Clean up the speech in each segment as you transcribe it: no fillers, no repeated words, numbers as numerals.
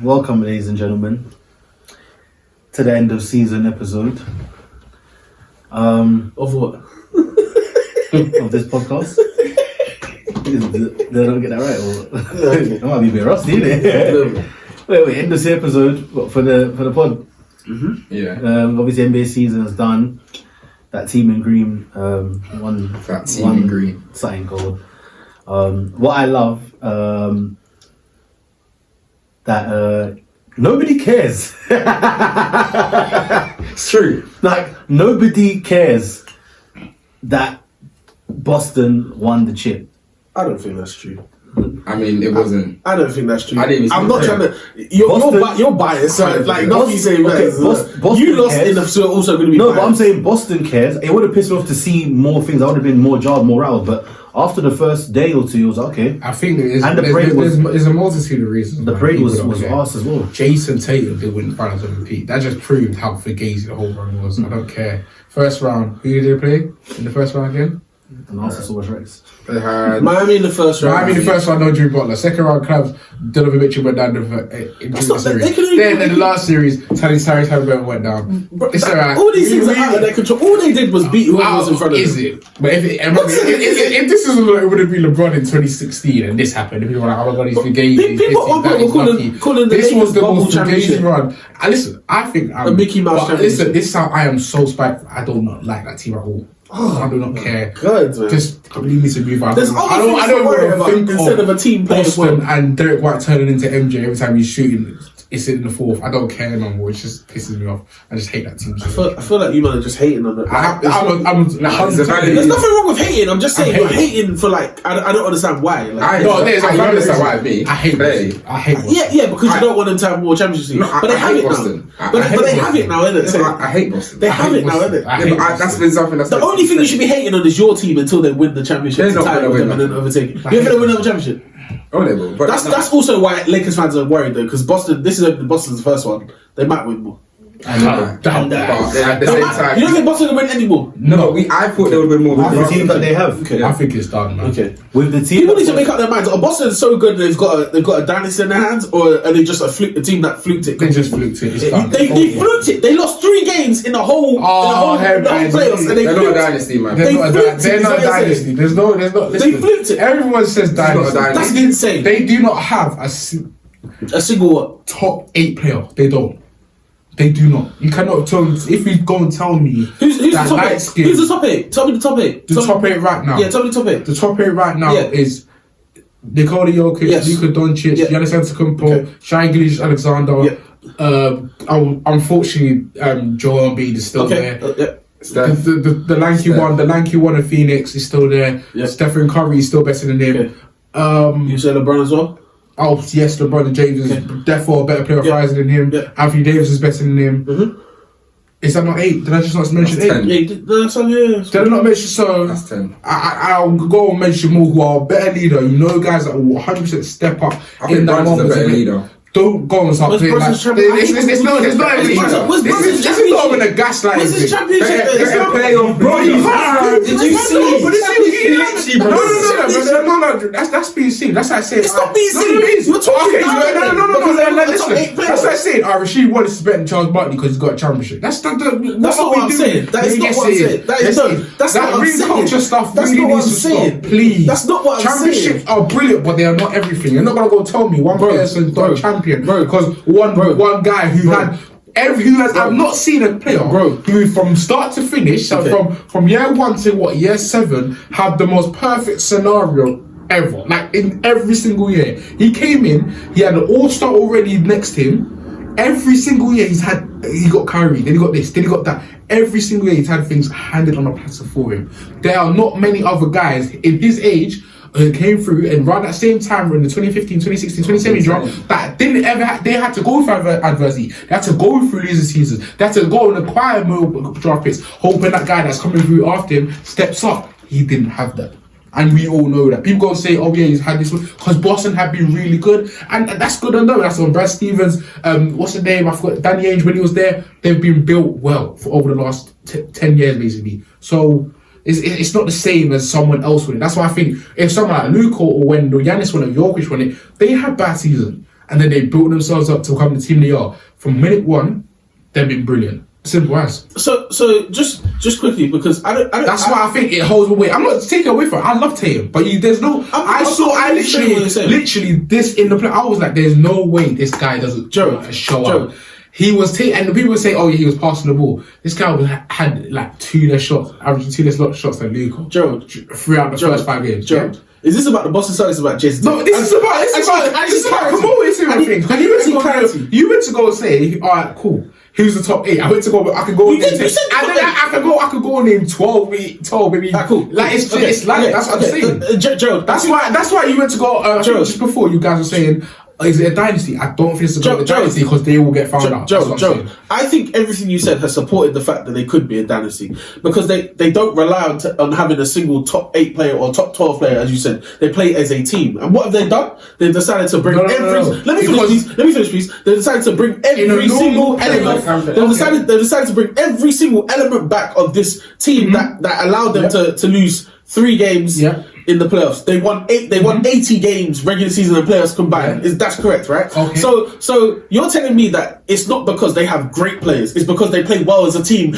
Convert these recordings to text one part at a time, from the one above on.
Welcome, ladies and gentlemen, to the end of season episode. Of what? Of this podcast. Did I not get that right? Or Okay. I might be a bit rusty, innit? Wait, end this episode for the pod. Mm-hmm. Yeah. Obviously NBA season is done. That team in green won. That team in green. Something gold. What I love that nobody cares. It's true. Like nobody cares that Boston won the chip. I don't think that's true. I mean, it wasn't. I don't think that's true. I didn't even I'm not compare. trying to. You're biased. So like, not you saying Boston you lost cares. enough, so also going to be. No, biased. but I'm saying Boston cares. It would have pissed me off to see more things. I would have been more jarred, more rattled. But after the first day or two, it was okay. I think there is, And the parade there's a multitude of reasons. The why parade people was don't care. arse as well. Jason Tatum did win the finals MVP. That just proved how fugazi the whole run was. I don't care. First round, who did they play in the first round again? And Arsenal was Rex. They had Miami in the first round. Miami the first round, no Drew Butler. Second round, Cavs, Donovan Mitchell went down in That's the not- series. they couldn't Then even- in the last series, Tyrese Halliburton went down. It's alright. All these things are out of their control. All they did was beat whoever was in front of them. Is it? But if this is what it would have been LeBron in 2016 and this happened, if you were like, oh my god, he's fugazi. People were calling the This was Lakers the bubble most fugazi championship. run. And listen, I think A Mickey Mouse championship. listen, this is how I am so spiteful. I do not like that team at all. I do not care. God, man. Just leave me to move on. There's other things to worry about instead of a team playing Boston well. and Derek White turning into MJ every time he's shooting. It's in the fourth. I don't care no more. It just pisses me off. I just hate that team. I feel like you man are just hating on it. I'm it's a valid- There's nothing wrong with hating. I'm just saying I'm you're hating for like I don't understand why. Like, No, there's a I valid understand reason. why I mean. I hate Clearly. Boston. I hate Boston. yeah, because you don't want them to have more championships. No, but they I have hate it Boston. now. But they have it now, innit? I hate Boston. They have it now, innit? I Yeah, hate but that's Boston. been something that's The only thing you should be hating on is your team until they win the championship. They're not Tie gonna with win them and then overtake it. You think they'll win another championship? Oh, they will. But That's also why Lakers fans are worried though, because Boston. This is Boston's first one. They might win more. But at the same time, You don't think Boston will win any more? no, I thought they would win more. With the team that they have. Okay. I think it's done, man. Okay. With the team. People need to make up their minds. Are Boston so good they've got a dynasty in their hands, or are they just a team that fluked it? They just fluked it. It's done. They fluked it. They lost 3 games in the whole playoffs, and they They're not a fluked it. dynasty, man. They're They not a fluked they're it, not a is what I'm dynasty. There's no. They Listen, fluked it. everyone says not a dynasty. dynasty. That's insane. They do not have A single what? top 8 player. They don't. They do not. You cannot tell. If you go and tell me Who's the that top light 8? skin- Who's the top 8? Tell me the top 8. the top 8 right now. Yeah, tell me the top 8. The top 8 right now Yeah. is Nikola Jokic, Yes. Luka Doncic, Yeah. Giannis Antetokounmpo, Okay. Shai Gilgeous-Alexander. Yeah. Unfortunately, Joel Embiid is still Okay. there. Steph. The lanky Steph. one, the lanky one of Phoenix is still there. Yeah. Stephen Curry is still better than him. You say LeBron as well? Oh yes, LeBron James is therefore a better player of Yeah. Rising than him. Yeah. Anthony Davis is better than him. Mm-hmm. Is that not 8? Did I just not mention That's 8? 10. Yeah, that's on here. Did I not mention so? That's 10. I'll go and mention more who are a better leader. You know, guys that will 100% step up I think that Brunson's a moment. better leader. Don't go and start Where's playing like Brunson's champion? it's not Where's Brunson's this is not even a gaslighting Where's his thing. championship? It's not- playoff, Bro, Did you see? But this is no. That's being seen. That's like saying It's not being seen. it is. You're talking Okay, down no. because they're not the top 8 Listen, players. that's like saying, Rasheed Wallace is better than Charles Barkley because he's got a championship. That's not not what I'm saying. That is not what I'm saying. That is not- that's not what I'm saying. culture stuff That's really not what needs I'm to saying. stop. Please. That's not what I'm Championships saying. are brilliant, but they are not everything. You're not gonna go tell me one person's not a champion because one guy who had. I've not seen a player who from start to finish, so from year 1 to year 7, have the most perfect scenario ever. Like in every single year, he came in, he had an all-star already next to him. Every single year he got Kyrie, then he got this, then he got that. Every single year he's had things handed on a platter for him. There are not many other guys in his age came through and around that same time in the 2015, 2016, 2017 draft that didn't ever they had to go through adversity. They had to go through losing seasons. They had to go and acquire more draft picks, hoping that guy that's coming through after him steps up. He didn't have that. And we all know that. People go and say, oh yeah, he's had this because Boston have been really good. And that's good to know. That's on Brad Stevens, what's the name? I forgot, Danny Ainge, when he was there, they've been built well for over the last 10 years basically. So it's not the same as someone else winning. That's why I think if someone like Luka or when Giannis won it, Jokic won it, they had bad season. And then they built themselves up to become the team they are. From minute one, they've been brilliant. Simple as. So just quickly, because I don't. That's why I think it holds the weight. I'm not taking away from it. I love Tatum, but there's no. I literally this in the play. I was like, there's no way this guy doesn't show up. He was and the people would say, oh yeah, he was passing the ball. This guy had like 2 less shots, averaging 2 less shots than Luka. Gerald, throughout the first 5 games. Gerald. Is this about the Boston Celtics? About Jason? No, this is about promoting everything. You went to go and say, all right, cool. Who's the top 8? I went to go. I could go. I could go and name 12, maybe. Cool. Like it's like that's what I'm saying. Gerald, that's why you went to go. Just before you guys were saying, is it a dynasty? I don't think it's a dynasty because they will get found out. Joe, I think everything you said has supported the fact that they could be a dynasty because they don't rely on having a single top 8 player or top 12 player, as you said. They play as a team. And what have they done? They've decided to bring Let me finish, please. They decided to bring every single element. They've decided to bring every single element back of this team that allowed them to lose 3 games. Yeah. In the playoffs, they won 80 games regular season and playoffs combined. Yeah. That's correct, right? Okay. So you're telling me that it's not because they have great players; it's because they play well as a team.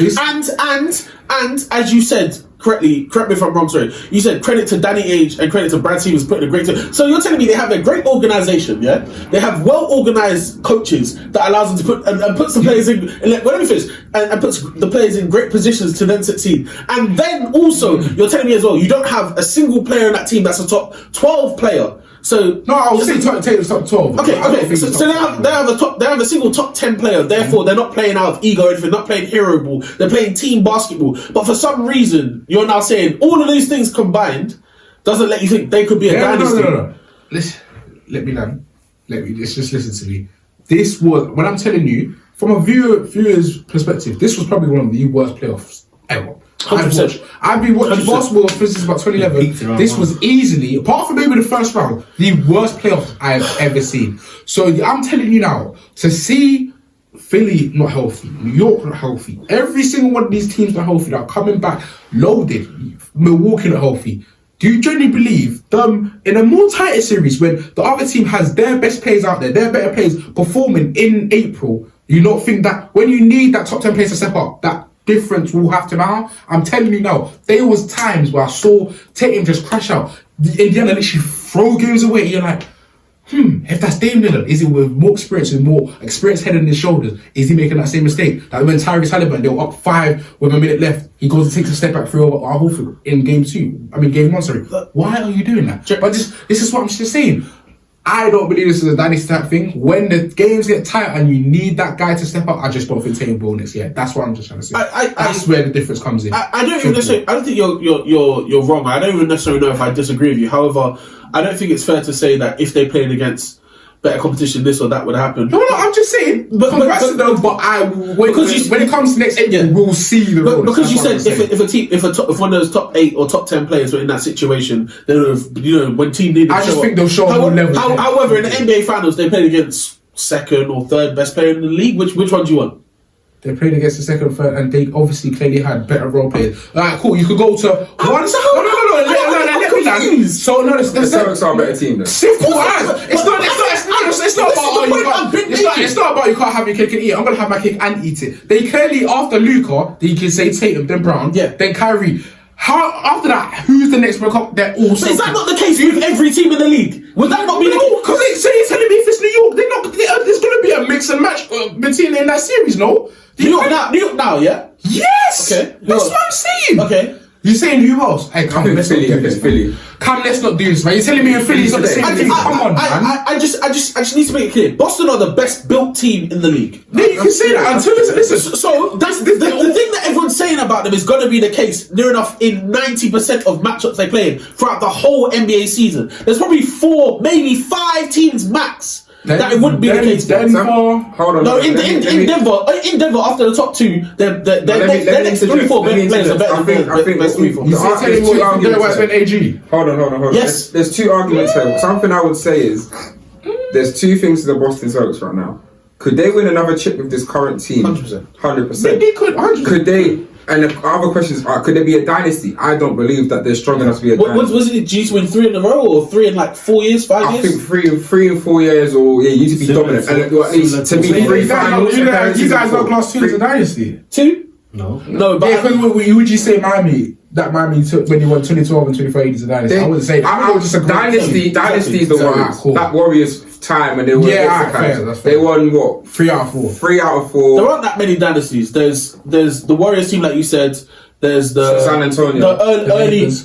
And as you said correctly, correct me if I'm wrong. Sorry, you said credit to Danny Ainge and credit to Brad Stevens putting a great team. So you're telling me they have a great organization, yeah? They have well organized coaches that allows them to put and puts the players in. Let me finish. And puts the players in great positions to then succeed. And then also, you're telling me as well, you don't have a single player in that team that's a top 12 player. So no, I was saying Tatum's top 12. Okay. So they have a single top 10 player. Therefore, they're not playing out of ego or anything. They're not playing hero ball. They're playing team basketball. But for some reason, you're now saying all of these things combined doesn't let you think they could be a dynasty. No. Let me land. Just listen to me. This was when I'm telling you from a viewer's perspective. This was probably one of the worst playoffs ever. 100%. I've been watching basketball since about 2011. This was easily, apart from maybe the first round, the worst playoffs I have ever seen. So I'm telling you now, to see Philly not healthy, New York not healthy, every single one of these teams not healthy, that are coming back loaded, Milwaukee not healthy. Do you genuinely believe them in a more tighter series when the other team has their best players out there, their better players performing in April? You don't think that when you need that top 10 players to step up, that difference will have to matter? I'm telling you now, there was times where I saw Tatum just crash out. Indiana literally throw games away. You're like, if that's Dame Lillard, is it with more experience and more experience head on his shoulders? Is he making that same mistake? Like when Tyrese Halliburton, they were up 5 with a minute left, he goes and takes a step back 3 over Horford in game 1, sorry. Why are you doing that? But this is what I'm just saying. I don't believe this is a dynasty type thing. When the games get tight and you need that guy to step up, I just don't think Tatum will next year. That's what I'm just trying to say. That's where the difference comes in. I don't think you're wrong. I don't even necessarily know if I disagree with you. However, I don't think it's fair to say that if they played against better competition, this or that would happen. No, I'm just saying. When it comes to next year, we'll see the road. Because you said if one of those top 8 or top 10 players were in that situation, then when team needed, I just think they'll show more level. However, in the NBA Finals, they played against 2nd or 3rd best player in the league. Which one do you want? They played against the 2nd, 3rd, and they obviously clearly had better role players. Alright, cool. You could go to one. So no, the Celtics are a better team. Simple as. It's not about you can't have your cake and eat it. I'm gonna have my cake and eat it. They clearly, after Luka, you can say Tatum, then Brown, then Kyrie. How after that? Who's the next one? They're all. So is that not the case with every team in the league? Would that not be the case? Because you're telling me if it's New York, there's going to be a mix and match between in that series, no? New York now, yeah. Yes. Okay. That's what I'm saying. Okay. You're saying who else? Hey, come on, let's not do this. Philly. Come, let's not do this, man. You're telling me in Philly's not the same thing. Come on, man. I just need to make it clear. Boston are the best built team in the league. No, you can say that until listen. So that's the thing that everyone's saying about them is going to be the case near enough in 90% of matchups they play in throughout the whole NBA season. There's probably 4, maybe 5 teams max that it wouldn't be the case. Denver. Hold on. No, in Denver, after the top two, their next 3-4 players are better than the best 3-4. You see, telling me why I spent AG. Hold on. Yes. There's two arguments here. Something I would say is there's two things to the Boston Celtics right now. Could they win another chip with this current team? 100%. 100%. They could. 100%. Could they? And the other questions are: could there be a dynasty? I don't believe that they're strong enough to be a dynasty. Wasn't it G's win 3 in a row or 3 in like 4 years, 5 years? I think three and 4 years, or you need to be dominant, and at least to be three finals. You guys got class 2 as a dynasty. 2? No. But Yeah, because would you say Miami? That Miami took when you won 2012 and 2013 as a dynasty. I wouldn't say that. I would just a dynasty. Dynasty is the Warriors. Cool. That Warriors time when they were that's fair. They won what? 3 out of 4. 3 out of 4. there aren't that many dynasties. There's the Warriors team, like you said. There's the San Antonio, the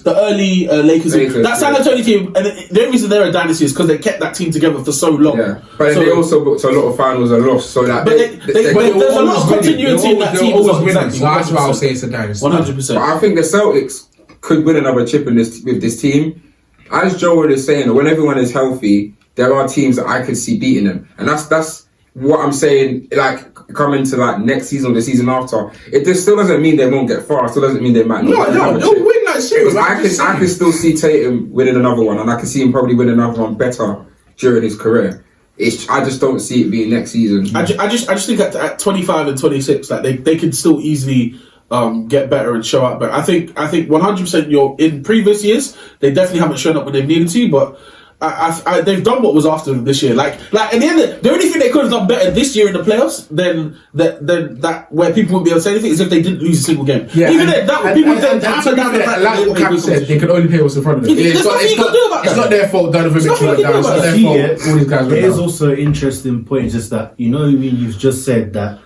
early Lakers. Lakers, that San Antonio team, and the only reason they're a dynasty is because they kept that team together for so long. Yeah, but then they also booked a lot of finals and lost. So that, but there's a lot of continuity in that team. Exactly. That's why I would say it's a dynasty. 100%. But I think the Celtics could win another chip with this team. As Gerald is saying, when everyone is healthy, there are teams that I could see beating them, and that's what I'm saying. Like coming to like next season or the season after, it just still doesn't mean they won't get far. It still doesn't mean they might not. They'll win that series. I can still see Tatum winning another one, and I can see him probably winning another one better during his career. I just don't see it being next season. I just think at 25 and 26, like they could still easily get better and show up. But I think 100% you're in previous years they definitely haven't shown up when they've needed to, but. They've done what was after them this year. Like at the end, the only thing they could have done better this year in the playoffs than that where people wouldn't be able to say anything is if they didn't lose a single game. Yeah, even then, that people then hammer down the fact like what Cap said, they can only play what's in front of them. There's nothing you can do about that. It's not their fault. Donovan Mitchell went down. It's not their fault. All these guys went There's down. also an interesting point, just that you've just said that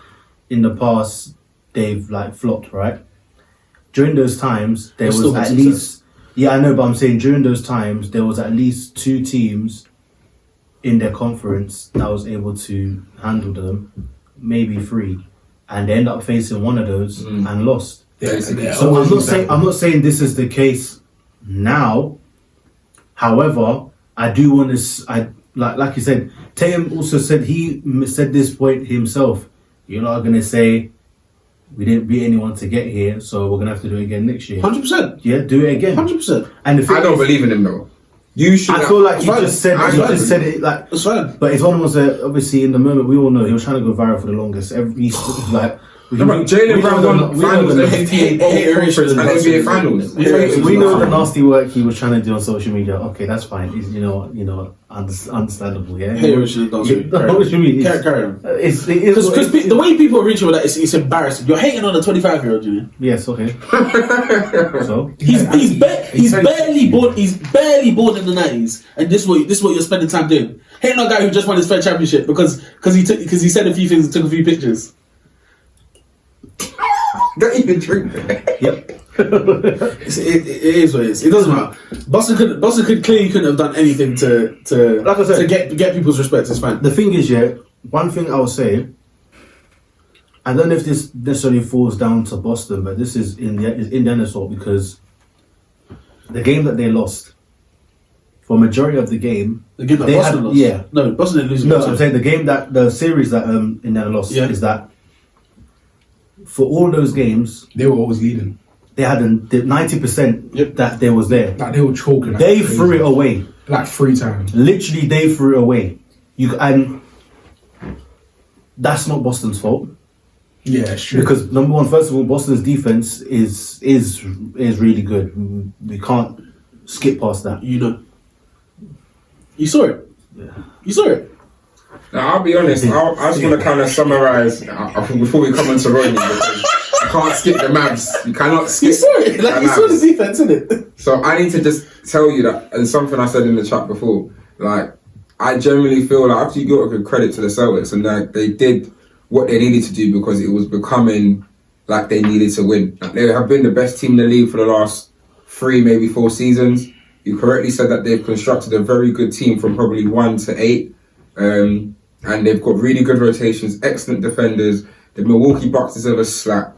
in the past they've like flopped, right? During those times, there was at least. Yeah, I know, but I'm saying during those times, there was at least 2 teams in their conference that was able to handle them, maybe 3, and they end up facing one of those and lost. So I'm not saying this is the case now. However, I do want to. Like you said, Tatum also said this point himself. You're not going to say. We didn't beat anyone to get here, so we're gonna have to do it again next year. 100%. Yeah, do it again. 100%. And I don't believe in him though. You should. I feel like you just said it like. That's fine. But it's one of those that obviously in the moment we all know he was trying to go viral for the longest. Jalen Brown won finals, NBA finals. We know the nasty work he was trying to do on social media. Okay, that's fine. It's, understandable. Yeah. Hey, Richard, Carry on. Because the way people are reaching with that, it's embarrassing. You're hating on a 25-year-old, you know. Yes. Okay. So he's barely born. He's barely born in the 90s, and this is what you're spending time doing. Hating on a guy who just won his first championship because he said a few things and took a few pictures. Don't even drink. Yep. It is what it is. It doesn't matter. Boston clearly couldn't have done anything to like I said, to get people's respect. It's fine. The thing is, one thing I will say, I don't know if this necessarily falls down to Boston, but this is in their fault because the game that they lost, for majority of the game, the game that Boston lost. Yeah, no, Boston didn't lose. No, I'm saying the series that Indiana lost is that for all those games they were always leading. They had 90% that they was there. Like they were choking. They threw it away like 3 times. Literally, they threw it away. And that's not Boston's fault. Yeah, sure. Because number one, first of all, Boston's defense is really good. We can't skip past that. You saw it. Yeah. You saw it. Now, I'll be honest. I just want to kind of summarize before we come on to Rodney because you can't skip the Mavs. You cannot skip. You saw it. Like you saw the defense, innit? So I need to just tell you that, and something I said in the chat before. Like I genuinely feel like after you got a good credit to the Celtics, and they did what they needed to do because it was becoming like they needed to win. Like, they have been the best team in the league for the last 3, maybe 4 seasons. You correctly said that they've constructed a very good team from probably 1 to 8. And they've got really good rotations, excellent defenders. The Milwaukee Bucks deserve a slap.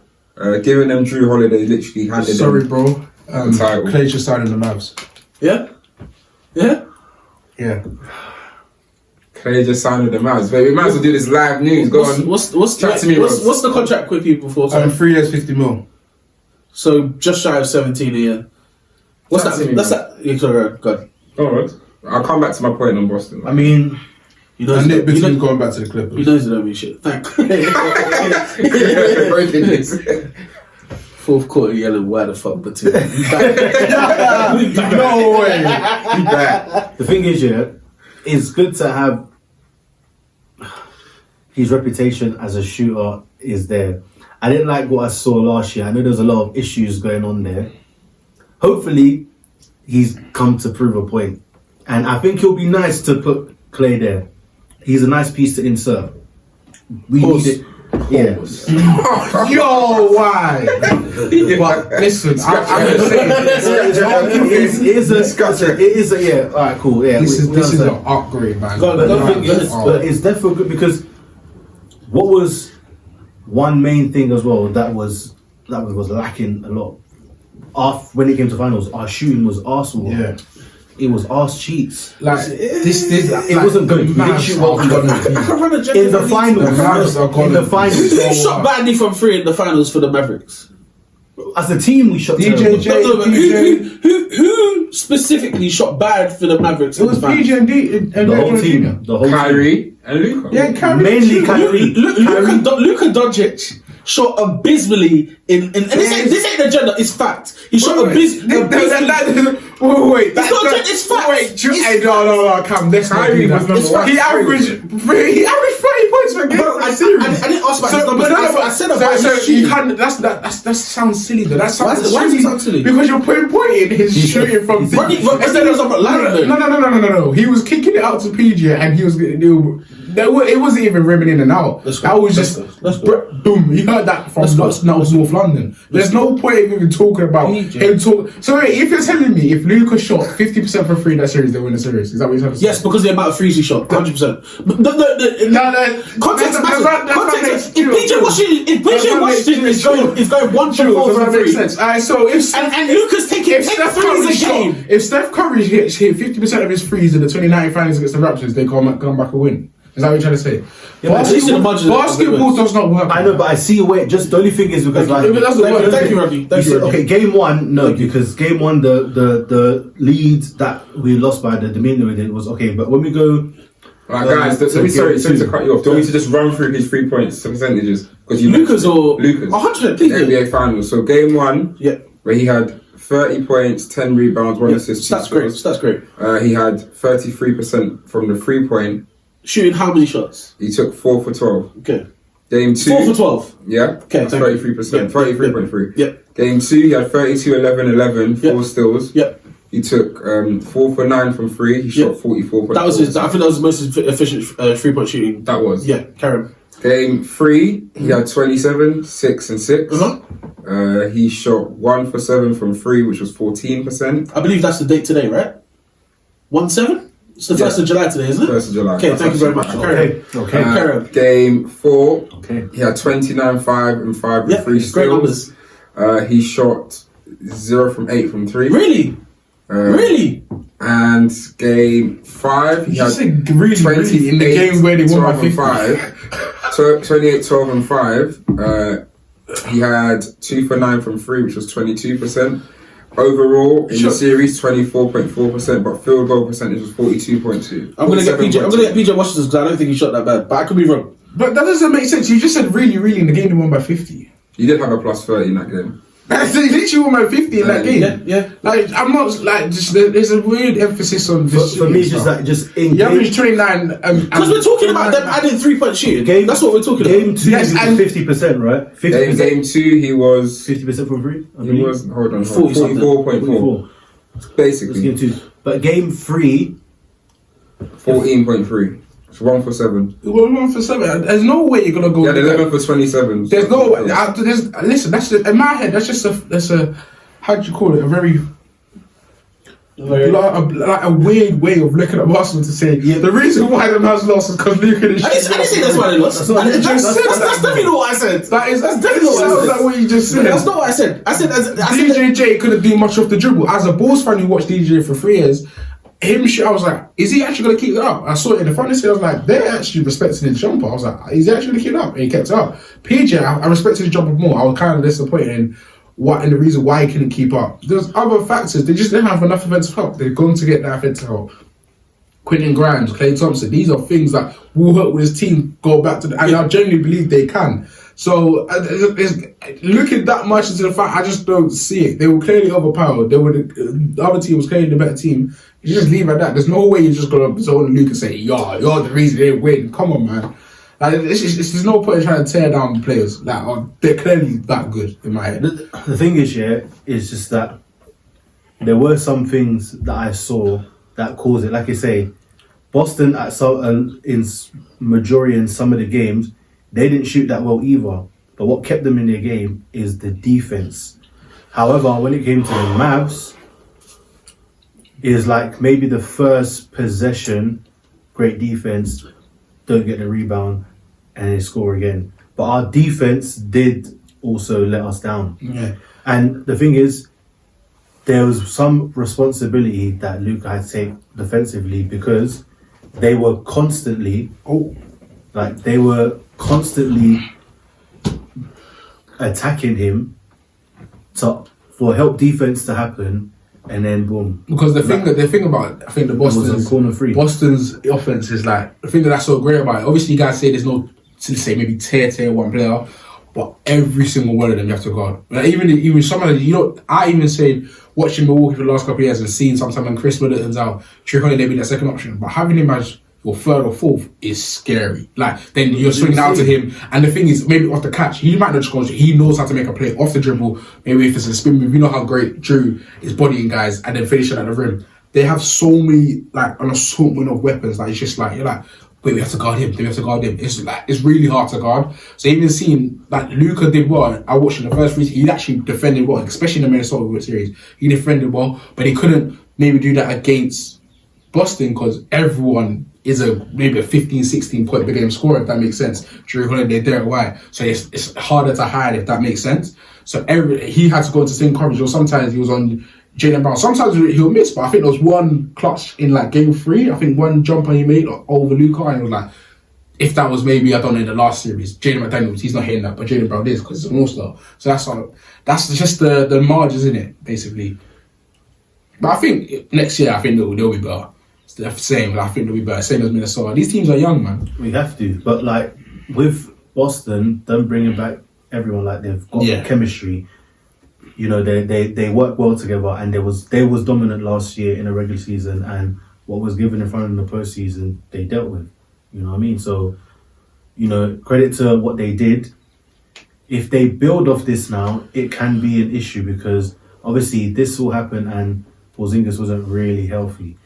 Giving them Drew Holiday literally handed them the title. Clay just signed in the Mavs. Yeah? Yeah? Yeah. Clay just sounded them out. But we might as well do this live news. Go on. What's Chat to me, Ross. what's the contract quickly before? 3 years, 50 mil. So just shy of 17 a year. What's Chat that? to me, That's man. that. Yeah, sorry, go ahead. Alright. I'll come back to my point on Boston. I mean, You know, And Nick you between know, going back to the Clippers. he knows he don't mean shit. Thank. Breaking this. Fourth quarter yelling, why the fuck between? No way. the thing is, yeah, it's good to have his reputation as a shooter is there. I didn't like what I saw last year. I know there's a lot of issues going on there. Hopefully, he's come to prove a point. And I think it'll be nice to put Clay there. He's a nice piece to insert. We need it. Yeah. Yo, why? But listen, I'm just saying. It is a yeah. All right, cool. Yeah, This is an upgrade, man. But it's definitely good because what was one main thing as well that was lacking a lot. When it came to finals, our shooting was Arsenal. Yeah. It was arse cheats. Like this, It wasn't good. We didn't shoot well in the finals. Who shot badly from 3 in the finals for the Mavericks? As a team, we shot DJ terrible. But who specifically shot bad for the Mavericks? It was PJ and D and The whole team. The whole team. Kyrie and Luka. Yeah, Kyrie. Mainly Kyrie. Luka Doncic shot abysmally in and this ain't agenda, it's fact. He shot abysmally. Wait, It's fact. Wait, no, Cam. Let's not do that. He averaged 30 points per game. Bro, I didn't ask about his numbers. I said about his you shooting. can't. That sounds silly though. That sounds Why does it sound silly? Because you're pointing his shooting from. Instead of No. He was kicking it out to PJ, and he was. It wasn't even rimming in and out. That was just boom. You heard that from North London. There's no point of even talking about him talk. So wait, if you're telling me if Luka shot 50% for 3 in that series, they win the series. Is that what you're trying to say? Yes, because the amount of threes he shot, 100%. Context matters. If PJ Washington is going 1 for 4 from 3, Alright, so if and Luka's taking 10 threes a game. If Steph Curry hit 50% of his threes in the 2019 finals against the Raptors, they come back and win. Is that what you're trying to say? Basketball does not work. I know, but I see a way. Just the only thing is because Thank you, Rocky. Okay, game 1, no, because game 1 the lead that we lost by the demeanor with it was okay. But when we go, Alright, guys, sorry to cut you off. Do you want me to just run through his 3 points percentages? Because Luka's 100%. please. NBA Finals. So game 1, where he had 30 points, 10 rebounds, 1 assist. That's great. He had 33% from the 3-point. Shooting how many shots? He took 4 for 12. Okay. Game 2. 4 for 12. Yeah. Okay, That's 33%. 33.3. Yep. Game 2, he had 32, 11, 11, 4 steals. Yep. He took 4 for 9 from 3. He shot 44. That was his. I think that was the most efficient 3-point shooting. That was. Yeah, Karen. Game 3, he had 27, 6 and 6. He shot 1 for 7 from 3, which was 14%. I believe that's the date today, right? 1-7? It's the 1st of July today, isn't it? 1st of July. Okay, thank you very much. Okay. Game 4, Okay. he had 29, 5 and 5 with 3 steals. Great numbers. He shot 0 from 8 from 3. Really? Really? And game 5, he had 28 in the game where they won by 50. 28, 12 and 5. He had 2 for 9 from 3, which was 22%. Overall, in the series, 24.4%, but field goal percentage was 42.2. I'm gonna get PJ Washington because I don't think he shot that bad, but I could be wrong. But that doesn't make sense. You just said really in the game they won by 50. You did have a plus 30 in that game. They literally won by 50 in that game. Yeah. Like I'm not like just there's a weird emphasis on this. For me, just like just in you average 29. Because we're talking about them adding 3-point shooting. That's what we're talking about. Game 2, yes, and 50%, right? 50%. Game 2, he was 50% from 3. He was 44.4. Basically, game 2. But game 3, 14.3. It's 1 for 7. 1 for 7. There's no way you're gonna go. Yeah, 11 for 27. There's no way. Listen, that's just, in my head. That's a how do you call it? A very like a weird way of looking at Arsenal to say the reason why the man's lost is because Luka didn't. I didn't say that's why they lost. That's definitely not what I said. That's definitely not what I said. That's what you just said. That's not what I said. I said DJJ couldn't do much off the dribble. As a Bulls fan who watched DJ for 3 years, I was like, is he actually going to keep it up? I saw it in the front of the I was like, they're actually respecting his jumper. I was like, is he actually going to keep it up? And he kept it up. PJ, I respected his jumper more. I was kind of disappointed in the reason why he couldn't keep up. There's other factors. They just didn't have enough offensive help. They've gone to get that offensive help. Quentin Grimes, Klay Thompson, these are things that will help his team go back to and I genuinely believe they can. So, looking that much into the fact, I just don't see it. They were clearly overpowered. The other team was clearly the better team. You just leave it at that. There's no way you're just going to zone Luke and say, you're the reason they win. Come on, man. Like, there's no point in trying to tear down players. Like, they're clearly that good, in my head. The thing is, is just that there were some things that I saw that caused it. Like you say, Boston, in majority in some of the games, they didn't shoot that well either. But what kept them in their game is the defense. However, when it came to the Mavs, is like maybe the first possession, great defense, don't get the rebound, and they score again. But our defense did also let us down. Yeah. And the thing is, there was some responsibility that Luka had to take defensively because they were constantly attacking him for help defense to happen, and then boom. Because the thing about I think the Boston's offense is like the thing that's so great about it. Obviously, you guys say there's no say maybe tier one player, but every single one of them you have to guard. Like even some of them, I even say watching Milwaukee for the last couple of years and seeing sometimes when Chris Middleton's out, Drew Holiday be that second option, but having him as your third or fourth is scary. Like then you're swinging out to him, and the thing is maybe off the catch he might not just go. He knows how to make a play off the dribble. Maybe if it's a spin move, you know how great Drew is bodying guys and then finishing at the rim. They have so many an assortment of weapons. Like it's just like you're like, wait, we have to guard him. It's really hard to guard. So even seeing like Luka did well. I watched in the first series, he actually defended well, especially in the Minnesota series. He defended well, but he couldn't maybe do that against Boston because everyone is maybe a 15, 16 point per game scorer, if that makes sense. Drew Holiday, Derek White. So it's harder to hide, if that makes sense. So he had to go into the same coverage, or sometimes he was on Jaylen Brown. Sometimes he'll miss, but I think there was one clutch in like game 3. I think one jumper he made over Luka, and it was like, if that was maybe, I don't know, in the last series, Jaden McDaniels, he's not hitting that, but Jaylen Brown is because it's an all-star. So that's just the margins, isn't it, basically. But I think next year, I think they'll be better. It's the same, but I think they'll be better. Same as Minnesota. These teams are young, man. We have to, but like with Boston, them bringing back everyone, like they've got chemistry. You know, they work well together, and they was dominant last year in the regular season, and what was given in front of them in the postseason, they dealt with. You know what I mean? So, you know, credit to what they did. If they build off this now, it can be an issue because obviously this will happen, and Porzingis wasn't really healthy.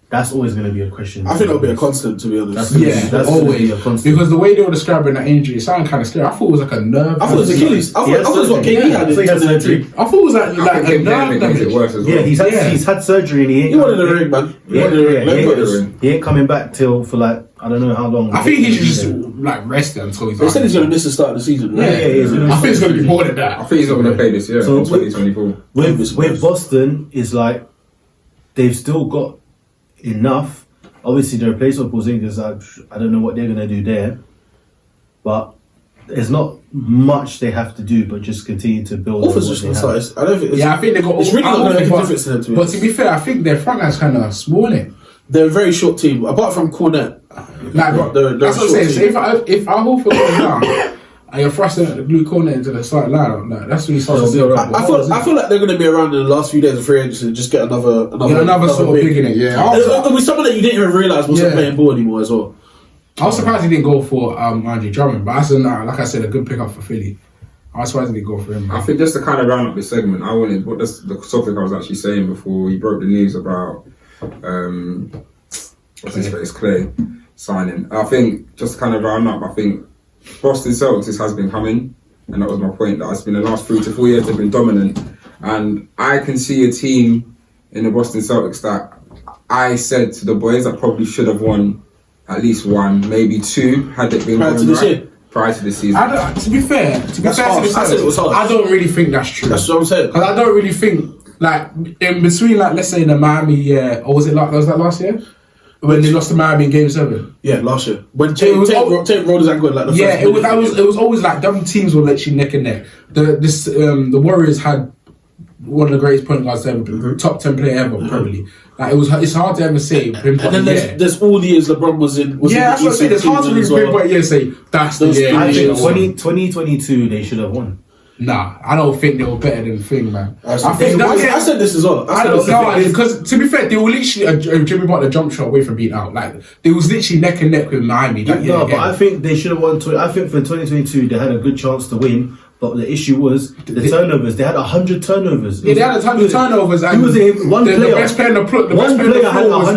That's always going to be a question. I think that'll be a constant, to be honest. That's always a constant. Because the way they were describing that injury, it sounded kind of scary. I thought it was like a nerve. I thought it was Achilles. I thought it was what KD had. He had surgery. I thought it was like a nerve damage. It worse as well. Yeah, he's had surgery and he wanted the ring, man. He ain't coming back till for like I don't know how long. I think he should just like rest until he's. They said he's going to miss the start of the season. Right? Yeah. I think it's going to be more than that. I think he's not going to play this year. So 2024. With Boston is like they've still got enough. Obviously, the replacement Porzingis, I don't know what they're going to do there, but there's not much they have to do, but just continue to build. Offense just size. I think they got. It's really not going to make a difference to them. But to be fair, I think their front line's kind of small. They're a very short team, apart from Cornet. Like, that's what I'm saying. So if our whole foot goes down, and you're thrusting the blue corner into the starting lineup, like, that's when you start to build up. I feel like they're going to be around in the last few days of free agency and just get another sort of big in it. Yeah, there'll be someone that you didn't even realise wasn't playing ball anymore as well. I was surprised he didn't go for Andre Drummond, but that's like I said, a good pickup for Philly. I was surprised he didn't go for him. Man. I think just to kind of round up this segment, that's the topic I was actually saying before you broke the news about what's his face, Clay signing. I think just to kind of round up, I think Boston Celtics has been coming, and that was my point. That it's been the last 3 to 4 years they've been dominant, and I can see a team in the Boston Celtics that I said to the boys that probably should have won at least 1, maybe 2 had it been prior to this year. Prior to the season. To be fair to the Celtics, I said it was hard. I don't really think that's true. That's what I'm saying. Because I don't really think like in between, like let's say the Miami, or was that last year? When they lost to Miami in Game 7. Yeah, last year. When Tate rolled his ankle like the first it was always like them teams were literally neck and neck. The Warriors had one of the greatest point guards ever, top 10 player ever, probably. Like it's hard to ever say. And then there's all the years LeBron was in. That's what I say. It's hard to really pinpoint and say that's the year. I think 2022 they should have won. Nah, I don't think they were better than Thing, man. I said this as well. I don't know, because to be fair, they were literally a Jimmy Butler jump shot away from being out. Like, they was literally neck and neck with Miami. But I think they should have won. I think for 2022 they had a good chance to win. But the issue was the turnovers. They had 100 turnovers. Yeah, they had 100 turnovers. And one player. The best player in the floor was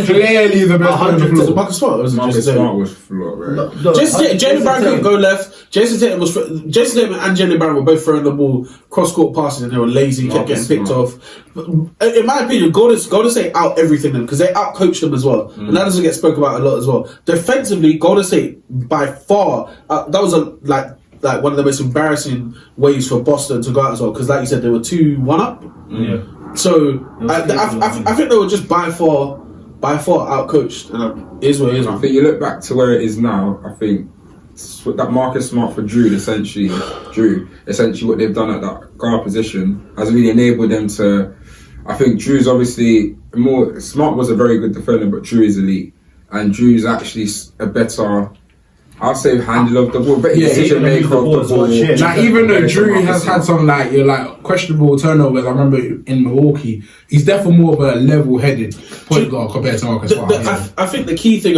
clearly the best player in the floor. Marcus Smart was flawed, right? Jalen Brown couldn't go left. Jason Tatum and Jalen Brown were both throwing the ball cross court passes, and they were lazy, kept getting picked off. But in my opinion, Golden State out everything them because they out coached them as well, and that doesn't get spoken about a lot as well. Defensively, Golden State by far that was like one of the most embarrassing ways for Boston to go out as well, because like you said, they were 2-1 up. Yeah. So I think they were just by far out coached, and it is what it is. I think you look back to where it is now. I think that Marcus Smart for Drew, essentially what they've done at that guard position has really enabled them to. I think Drew's obviously more. Smart was a very good defender, but Drew is elite, and Drew's actually a better. I'll say handle of the ball, but decision maker of the ball. Like even though Drew has had some questionable turnovers, I remember in Milwaukee, he's definitely more of a level-headed point guard compared to Marcus Smart. I think the key thing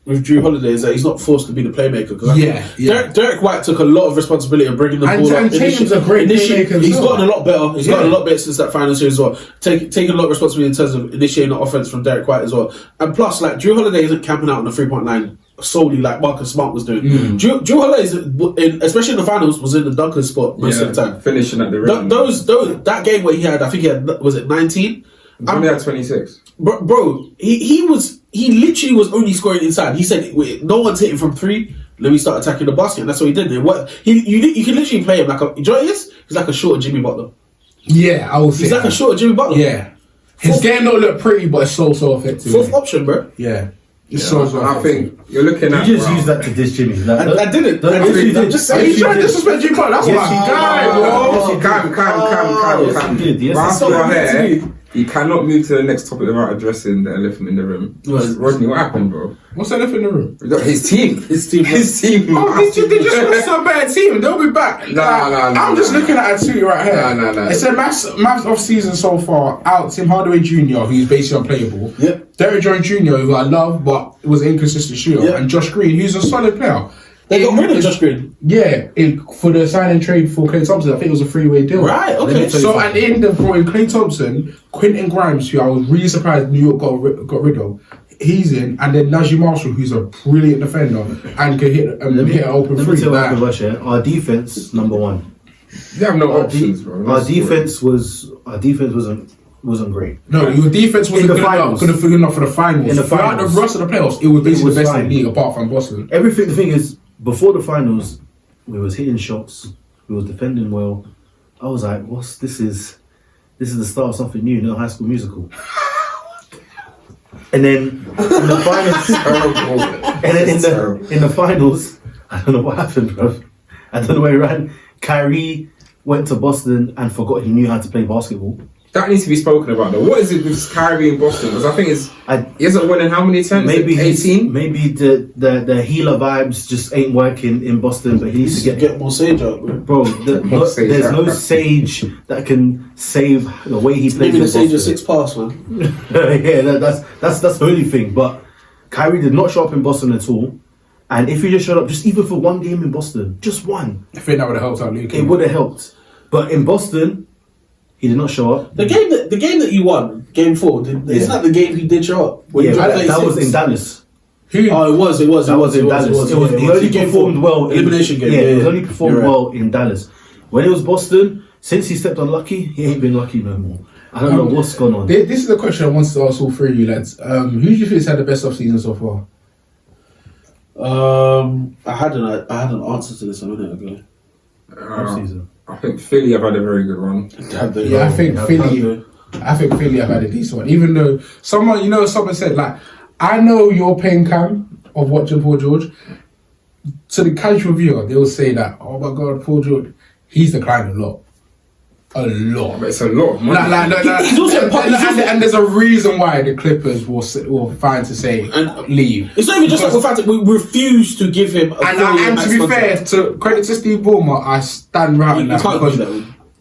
with Drew Holiday is that he's not forced to be the playmaker. Because Derek White took a lot of responsibility of bringing the ball up. And Tatum's a great playmaker. He's gotten a lot better. He's gotten a lot better since that final series as well. Taking a lot of responsibility in terms of initiating the offense from Derek White as well. And plus, Drew Holiday isn't camping out on the 3-point line solely like Marcus Smart was doing. Drew Holiday, especially in the finals, was in the dunker spot most of the time, finishing at the rim. That game where he had, I think he had, was it 19? He only had 26. Bro, he literally was only scoring inside. He said, no one's hitting from 3. Let me start attacking the basket. And that's what he did. You can literally play him like a. Do you know what he is? He's like a shorter Jimmy Butler. Yeah, I would say. He's like a shorter Jimmy Butler. Yeah, his game don't look pretty, but it's so effective. Fourth option, bro. Yeah. I think you're looking at. You just use that to diss Jimmy. I didn't. I'm just saying. You trying to disrespect Jimmy Butler? That's my guy, bro. You cannot move to the next topic without addressing the elephant in the room. Rodney, what happened, bro? What's the elephant in the room? His team. His team. They just lost to a better team. They'll be back. I'm just looking at a tweet right here. No. It said Mavs off season so far out Tim Hardaway Jr., who's basically unplayable. Yep. Derrick Jones Jr., who I love, but was an inconsistent shooter. Yep. And Josh Green, who's a solid player. They got rid of Josh Green. Yeah, for the sign and trade for Klay Thompson. I think it was a 3-way deal. Right, okay. So at the end of brought in Klay Thompson, Quentin Grimes, who I was really surprised New York got rid of. He's in, and then Najee Marshall, who's a brilliant defender and can hit an open three. Our defense, number one. They have no options, bro. Our defense wasn't great. No, your defense wasn't good enough for the finals. Throughout the rest of the playoffs, it was basically the best in the league, apart from Boston. The thing is, before the finals, we was hitting shots, we was defending well. I was like, this is the start of something new, no High School Musical. And then in the finals, I don't know what happened, bro. I don't know where he ran. Kyrie went to Boston and forgot he knew how to play basketball. That needs to be spoken about though. What is it with Kyrie in Boston? Because I think he hasn't won in how many attempts? Maybe 18? Maybe the healer vibes just ain't working in Boston, but he needs to get more sage out, bro. There's no sage that can save the way he plays. Maybe the sage of 6 pass, man. Yeah, that's the only thing. But Kyrie did not show up in Boston at all. And if he just showed up, just even for one game in Boston, just one, I think that would have helped out Luke. It would have helped. But in Boston, he did not show up. The game that you won, game 4, isn't that the game he did show up? That was in Dallas. Oh, it was in Dallas. He only performed well. Elimination game. Yeah, he only performed well in Dallas. When it was Boston, since he stepped unlucky, he ain't been lucky no more. I don't know what's gone on. This is the question I wanted to ask all 3 of you lads. Who do you think has had the best off-season so far? I had an answer to this a minute ago. Off-season. I think Philly have had a very good run. I think Philly. I think Philly have had a decent one. Even though someone said, like, I know you're paying Cam of watching Paul George. To the casual viewer, they will say that, oh my God, Paul George, he's declined a lot. A lot. But it's a lot of money. And there's a reason why the Clippers will find to say leave. It's not even just like the fact that we refuse to give him and to be fair, to credit to Steve Ballmer, I stand right in that because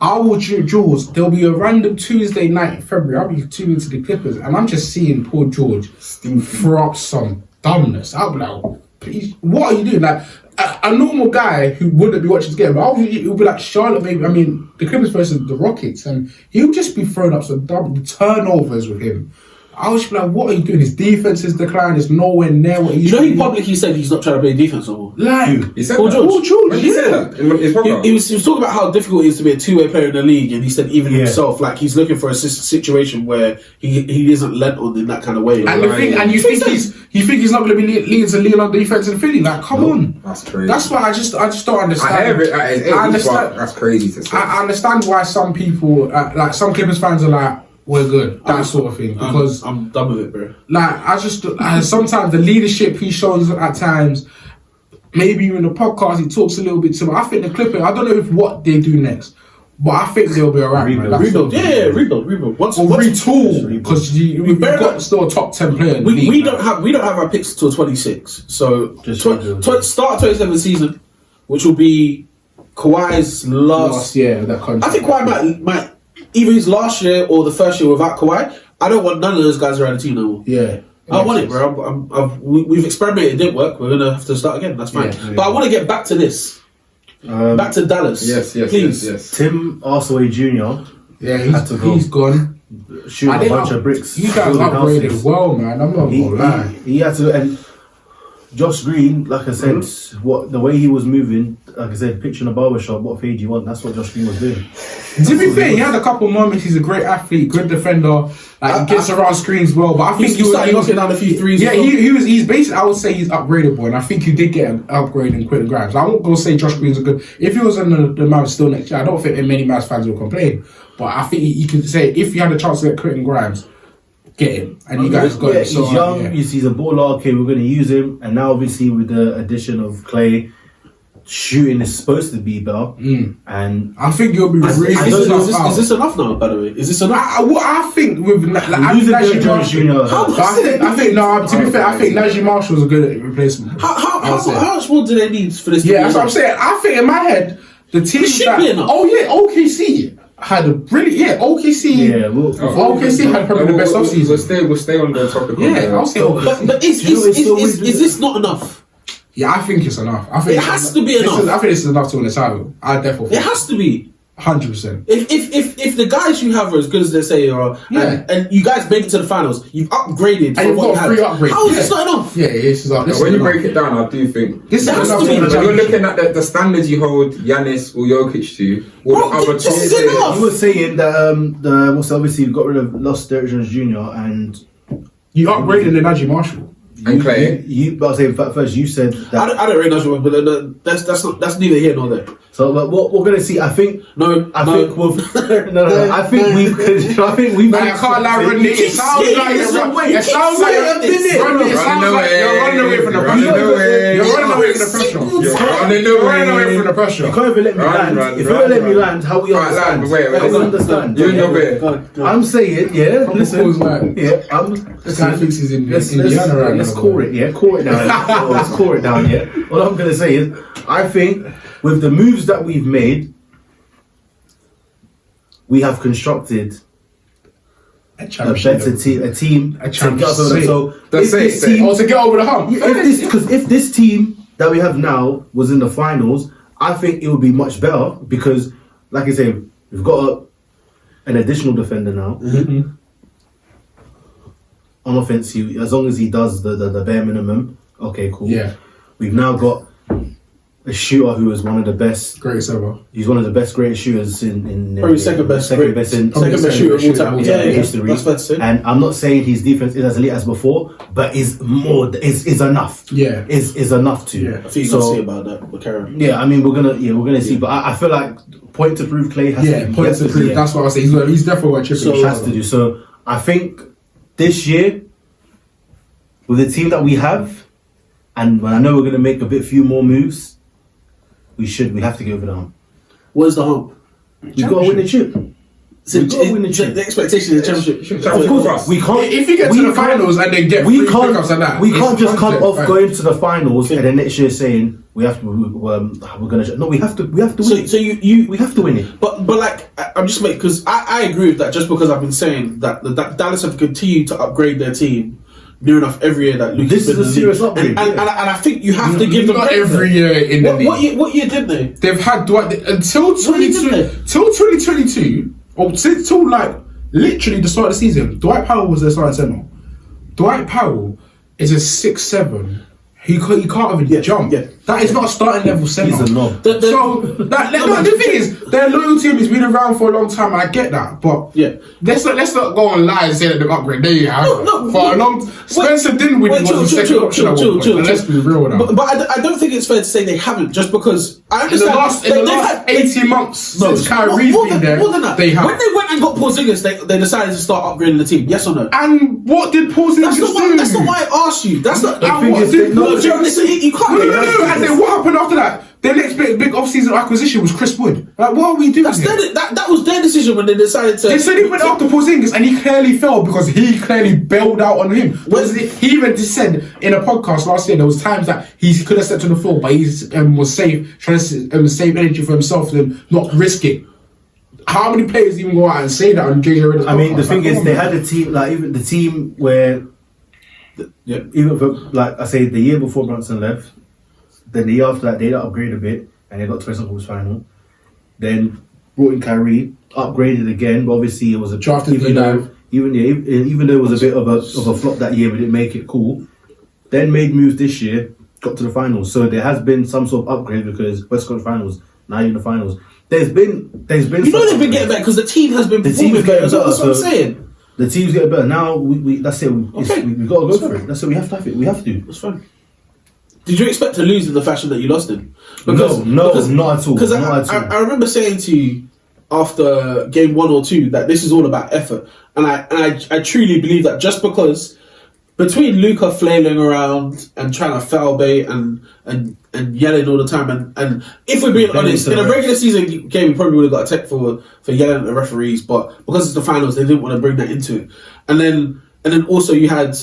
I will Jules, there'll be a random Tuesday night in February, I'll be tuning into the Clippers and I'm just seeing Paul George throw up some dumbness. I'll be like, please, what are you doing? Like, a normal guy who wouldn't be watching this game, it would be like Charlotte, maybe. I mean, the Clippers versus the Rockets, and he'll just be throwing up some dumb turnovers with him. I was just like, what are you doing? His defense is declined. It's nowhere near what you know, he publicly said he's not trying to play defense anymore. Like, he said Paul George. Paul George. When he said that in his podcast? He was talking about how difficult it is to be a two-way player in the league, and he said even himself, like, he's looking for a situation where he isn't lent on in that kind of way. And the thing, and you think he's not going to be leading to lean on defense in Philly? Like, come on, that's crazy. That's why I just don't understand. I understand. That's crazy to say. I understand why some people, like some Clippers fans, are like, we're good, that sort of thing. Because I'm done with it, bro. Like, sometimes the leadership he shows at times, maybe even the podcast, he talks a little bit too much. I think the Clippers, I don't know if what they do next, but I think they'll be alright. Rebuild. Retool. Because we've got still a top 10 player. We don't have our picks till 26. So start 27 season, which will be Kawhi's last year of that contract. I think Kawhi might either his last year or the first year without Kawhi. I don't want none of those guys around the team no more. Yeah. I want it, bro. We've experimented, it didn't work. We're gonna have to start again. That's fine. Yeah. But I want to get back to this. Back to Dallas. Yes, please. Yes. Tim Arsaway Jr. Yeah, he's gone. Shooting a bunch of bricks. You guys upgraded well, man. I'm not gonna lie. He had to, and Josh Green, like I said, the way he was moving, like I said, picturing a barbershop, what fade you want, that's what Josh Green was doing. To be fair, he had a couple moments. He's a great athlete, good defender. Like, he gets around screens well. But I think he was knocking down a few threes. Yeah, he's basically, I would say he's upgradable, and I think you did get an upgrade in Quentin Grimes. I won't go say Josh Green's a good. If he was in the Mavs still next year, I don't think many Mavs fans will complain. But I think you can say if you had a chance to get Quentin Grimes, get him, and you guys got him. He's young. He's a baller. Okay, we're going to use him, and now obviously with the addition of Clay. Shooting is supposed to be better, and I think you'll be really. Is this enough now? By the way, is this enough? I think with Najee Marshall. I think no. To be fair, I think Najee Marshall is a good replacement. How much more do they need for this? Yeah, that's what I'm saying. I think in my head, the team OKC had a brilliant. Yeah, OKC. Yeah, OKC had probably the best offseason. We'll stay on the topic. Yeah, I'll stay on. But is this not enough? Yeah, I think it's enough. I think it has to be enough. I think this is enough to win the title. I definitely think it has to be 100%. If the guys you have are as good as they say are, and you guys make it to the finals, you've upgraded. And you've got 3 upgrades. How is this not enough? Yeah, this is enough. When you break it down, I do think this is enough. You're looking at the standards you hold Giannis or Jokic to. This is enough. You were saying that obviously you got rid of Lost Derrick Jones Jr. and you upgraded the Najee Marshall. And Clay. But I was saying first you said that I don't really know, but that's neither here nor there. So, but what we're gonna see, I think we've. I think we've. I can't lie, Rodney. It sounds like you're running away from the pressure. You're running away from the pressure. You can't even let me land. If you don't let me land, how we understand? I don't understand. You know it. I'm saying, yeah. Listen, yeah. This guy thinks he's in Indiana right now. Let's core it, yeah. Core it down. Let's core it down, yeah. All I'm gonna say is, I think with the moves that we've made, we have constructed a better team, a team to get over to get over the hump. Because if this team that we have now was in the finals, I think it would be much better because, like I say, we've got an additional defender now. Mm-hmm. On offense, as long as he does the bare minimum, okay, cool. Yeah. We've now got a shooter who is one of the best. Greatest ever. He's one of the best greatest shooters in Probably second best shooter of all time. Yeah, history. That's fair to say. And I'm not saying his defense is as elite as before, but is enough. Yeah, is enough to. Yeah. I think you can see about that with Karen. Yeah, I mean we're gonna see, but I feel like point to prove Clay has to. Point to prove. That's what I say. He's definitely what chipping. He has to do. So I think this year, with the team that we have, and when I know we're gonna make a few more moves. We have to go over the hump. Where's the hump? We got to win the chip. The expectation of the championship. Of course, we can't. If you get to the finals and then get we three can't. pickups like that, We can't just come off fine. going to the finals and then next year saying we have to. We're gonna. No, we have to. We have to win. it. So you we have to win it. But like I'm just making because I agree with that. Just because I've been saying that Dallas have continued to upgrade their team. Near enough every year that Luke This is a serious upgrade, and I think you have to give them not credit. every year in the league. What year did they? They've had Dwight until 2022 or till like literally the start of the season. Dwight Powell was their starting centre. Dwight Powell is a 6'7". He can't even jump. Yeah. That is not a starting level centre. He's a knob. The thing is, their loyal team has been around for a long time. I get that, but let's not go on lie and say that they've upgraded. There you have for a long. Spencer Dinwiddie was the second option at one point. Let's be real now. But I don't think it's fair to say they haven't just because I In the understand. last 18 months since Kyrie's been there, more than that. they have. When they went and got Porzingis, they decided to start upgrading the team. Yes or no? And what did Porzingis do? That's not why I asked you. That's not. No, Listen, you can't. And then what happened after that? Their next big off-season acquisition was Chris Wood. Like, what are we doing? That was their decision when they decided to. They said he went after Porzingis and he clearly fell because he clearly bailed out on him. He even just said in a podcast last year there was times that he could have stepped on the floor, but he was safe, trying to save energy for himself and not risk it. How many players even go out and say that on JJ Redick's podcast? I mean, the thing is, they had a team like even the team where, even for, like I say, the year before Brunson left. Then the year after that, they upgraded a bit and they got to Western Conference final. Then brought in Kyrie, upgraded again, but obviously it was a drafted even though it was a bit of a flop that year, we didn't make it cool. Then made moves this year, got to the finals. So there has been some sort of upgrade because West Coast finals, now you're in the finals. There's been. They've been getting better because the team has been performing better. That's what I'm saying. The team's getting better now. We that's it. We got to go for it. That's it. We have to have it. We have to. That's fine. Did you expect to lose in the fashion that you lost in? Because not at all. Because I remember saying to you after game 1 or 2 that this is all about effort, and I truly believe that just because between Luka flailing around and trying to foul bait and yelling all the time, and if we're being honest, in a regular season game we probably would have got a tech for yelling at the referees, but because it's the finals they didn't want to bring that into it, and then also you had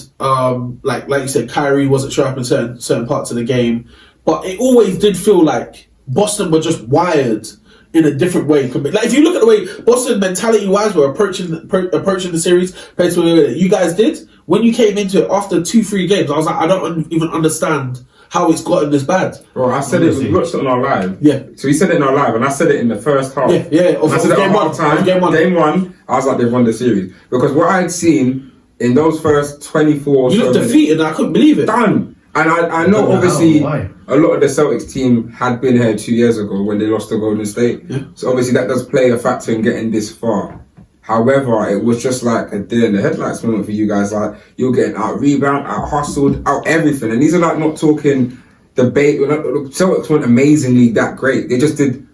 like you said, Kyrie wasn't sharp in certain parts of the game, but it always did feel like Boston were just wired in a different way. Like if you look at the way Boston mentality-wise were approaching the series, compared to the way that you guys did, when you came into it after 2-3 games, I was like, I don't even understand how it's gotten this bad. Bro, I said it. We watched it on our live. Yeah. So we said it in our live, and I said it in the first half. Yeah. I said it at half time. Game one, I was like, they've won the series because what I had seen in those first 24. You looked defeated, and I couldn't believe it. Done. And I know obviously a lot of the Celtics team had been here 2 years ago when they lost to Golden State. Yeah. So obviously that does play a factor in getting this far. However, it was just like a deer in the headlights moment for you guys. Like you're getting out rebound, out hustled, out everything. And these are like not talking debate. The Celtics weren't amazingly that great. They just did